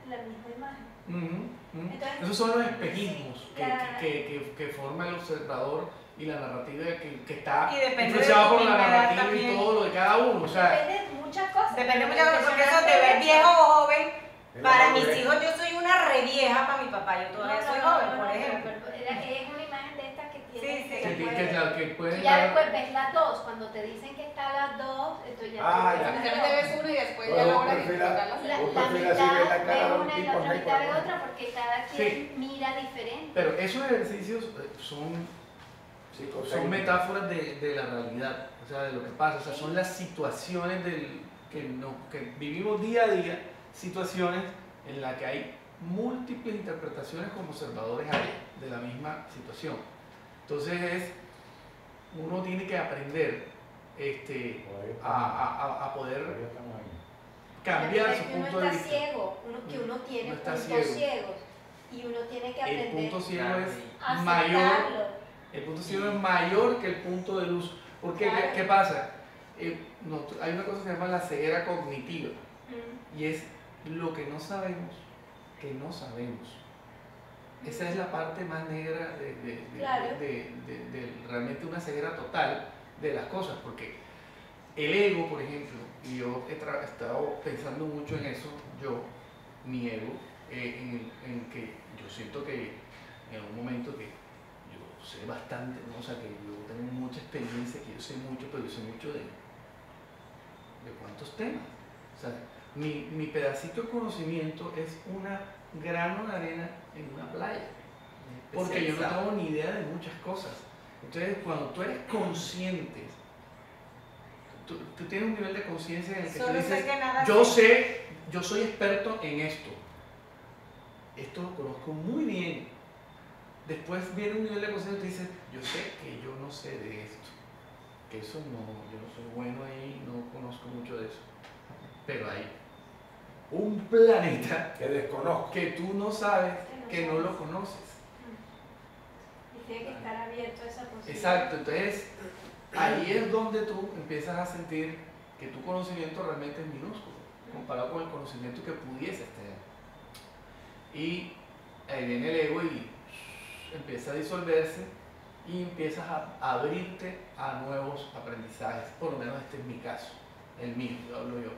en la misma imagen. Entonces, esos son los espejismos sí, que forma el observador y la narrativa que está Y depende influenciada de por tu la edad narrativa también. y todo lo de cada uno. O sea, depende de muchas cosas. Depende mucho porque eso de ver viejo o joven. Para mis hijos yo soy una revieja, para mi papá yo todavía soy joven, por ejemplo. Es una imagen de estas que tiene. Sí, que pueden Ya dar- después ves las dos, cuando te dicen que están las dos, entonces ya Especialmente ves una y después ya Bueno, logras prefiera- interpretar la la segunda. Vos mitad prefieres así ver la cara de ve un una y la tipo otra ahí mitad ve por- otra porque cada quien mira diferente. Pero esos ejercicios son metáforas de la realidad, o sea, de lo que pasa, o sea, son las situaciones que vivimos día a día, situaciones en las que hay múltiples interpretaciones como observadores de la misma situación. Entonces uno tiene que aprender a poder Todavía estamos ahí. cambiar su Que uno punto de está vista. ciego, que uno tiene Uno está puntos ciego. ciegos y uno tiene que El aprender punto ciego es a mayor. aceptarlo. El punto ciego es mayor que el punto de luz. Porque, Claro. ¿qué pasa? Hay una cosa que se llama la ceguera cognitiva. Y es lo que no sabemos, que no sabemos. Esa es la parte más negra Claro. de realmente una ceguera total de las cosas. Porque el ego, por ejemplo, y yo he estado pensando mucho en eso, mi ego, en que yo siento que en un momento que yo sé bastante, ¿no? O sea, que yo tengo mucha experiencia, que yo sé mucho, pero yo sé mucho de cuántos temas. O sea, mi pedacito de conocimiento es una grano de arena en una playa, porque yo no tengo ni idea de muchas cosas. Entonces, cuando tú eres consciente, tú tienes un nivel de conciencia en el que tú Solo sé dices, que nada yo soy experto en esto lo conozco muy bien. Después viene un nivel de conciencia y te dices, yo sé que yo no sé de esto, que eso no, yo no soy bueno ahí, no conozco mucho de eso, pero hay un planeta Que desconozco. que tú no sabes, que no lo conoces. Y tiene que estar abierto a esa posibilidad. Exacto, entonces ahí es donde tú empiezas a sentir que tu conocimiento realmente es minúsculo comparado con el conocimiento que pudieses tener. Y ahí viene el ego y empieza a disolverse y empiezas a abrirte a nuevos aprendizajes. Por lo menos este es mi caso, el mío, yo hablo yo.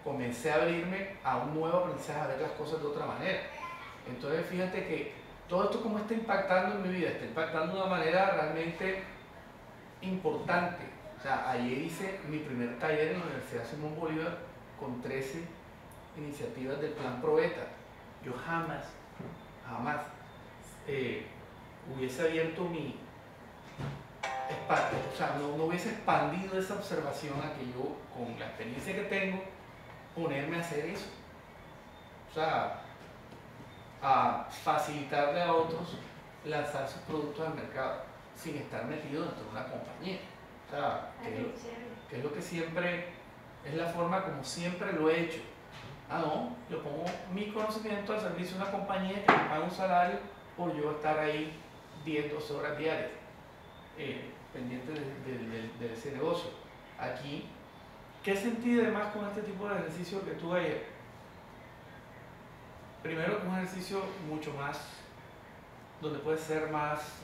Comencé a abrirme a un nuevo aprendizaje, a ver las cosas de otra manera. Entonces fíjate que todo esto cómo está impactando en mi vida, está impactando de una manera realmente importante. O sea, ayer hice mi primer taller en la Universidad Simón Bolívar con 13 iniciativas del Plan Proeta. Yo jamás hubiese abierto o sea, no hubiese expandido esa observación a que yo, con la experiencia que tengo, ponerme a hacer eso. O sea, a facilitarle a otros lanzar sus productos al mercado sin estar metido dentro de una compañía. O sea, que es lo que siempre, es la forma como siempre lo he hecho. No, yo pongo mi conocimiento al servicio de una compañía que me paga un salario por yo estar ahí 10, 12 horas diarias, pendiente de ese negocio. Aquí, ¿qué sentí además con este tipo de ejercicio que tuve ayer? Primero, que un ejercicio mucho más, donde puede ser más,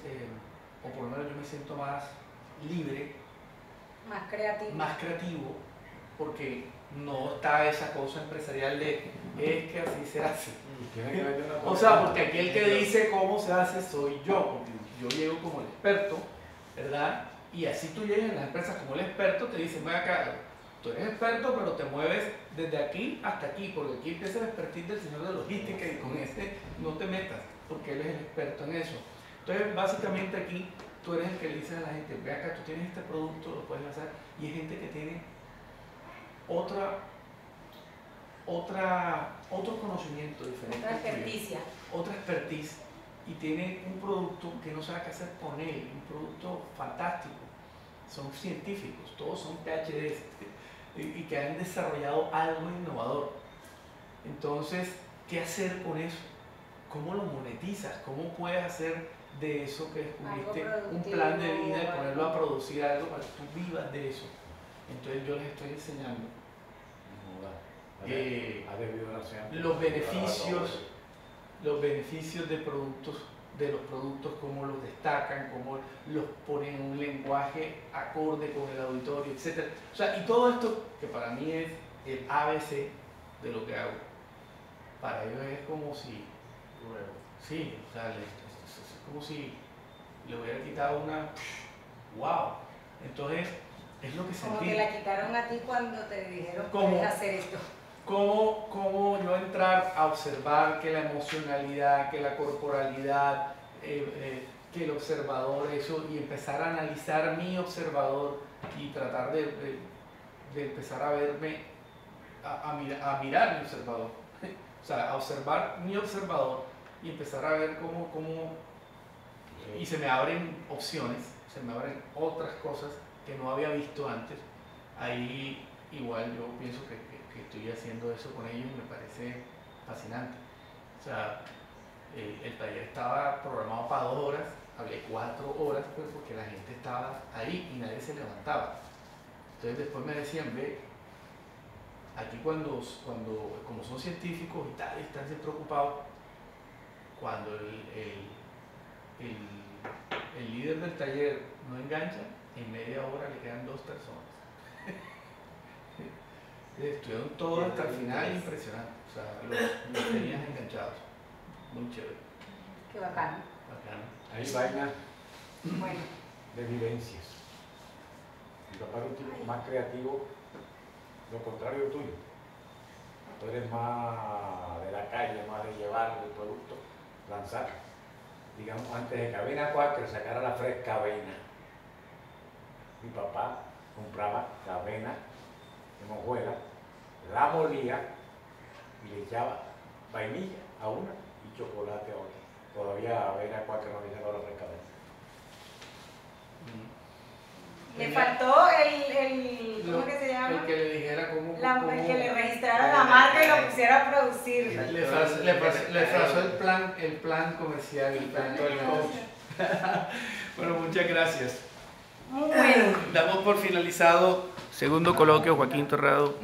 o por lo menos yo me siento más libre, más creativo, porque no está esa cosa empresarial de es que así se hace. O sea, porque aquí el que dice cómo se hace soy yo, porque yo llego como el experto, ¿verdad? Y así tú llegas en las empresas como el experto, te dicen, ven acá, tú eres experto, pero te mueves desde aquí hasta aquí, porque aquí empieza el expertise del señor de logística y con este no te metas, porque él es el experto en eso. Entonces, básicamente aquí tú eres el que le dice a la gente, ven acá, tú tienes este producto, lo puedes lanzar, y hay gente que tiene otro conocimiento diferente. Otra expertise, y tiene un producto que no sabe qué hacer con él, un producto fantástico. Son científicos, todos son PhDs y que han desarrollado algo innovador. Entonces, ¿qué hacer con eso? ¿Cómo lo monetizas? ¿Cómo puedes hacer de eso que descubriste un plan de vida y ponerlo a producir algo para que tú vivas de eso? Entonces yo les estoy enseñando los beneficios de los productos, cómo los destacan, cómo los ponen en un lenguaje acorde con el auditorio, etc. O sea, y todo esto que para mí es el ABC de lo que hago, para ellos es como si, sí, o sea, es como si le hubiera quitado una, wow. Entonces, es lo que sentí. Como te la quitaron a ti cuando te dijeron puedes hacer esto. ¿Cómo yo entrar a observar que la emocionalidad, que la corporalidad, que el observador, eso, y empezar a analizar mi observador y tratar de empezar a verme, a mirar mi observador, o sea, a observar mi observador y empezar a ver cómo y se me abren opciones, se me abren otras cosas que no había visto antes. Ahí igual yo pienso que estoy haciendo eso con ellos y me parece fascinante. O sea, el taller estaba programado para 2 horas, había 4 horas pues, porque la gente estaba ahí y nadie se levantaba. Entonces después me decían, ve, aquí cuando como son científicos y tal, están siempre preocupados, cuando el líder del taller no engancha, en media hora le quedan 2 personas. Estuvieron todos hasta el final, impresionante. O sea, los tenías enganchados. Muy chévere. Qué bacano. Hay vainas Bueno. de vivencias. Mi papá era un tipo más creativo, lo contrario tuyo. Tú eres más de la calle, más de llevar el producto, lanzar. Digamos, antes de que Avena Quaker sacara la fresca avena, mi papá compraba la avena de Mojuela, la molía y le echaba vainilla a una y chocolate a otra. Todavía Avena Quaker no había sacado la fresca avena. Le faltó ¿cómo que se llama? El que le dijera cómo El que le registrara la marca y lo pusiera a producir. Le trazó el plan comercial, el plan del coach. Bueno, muchas gracias. Muy bueno. Damos por finalizado segundo coloquio Joaquín Torrado.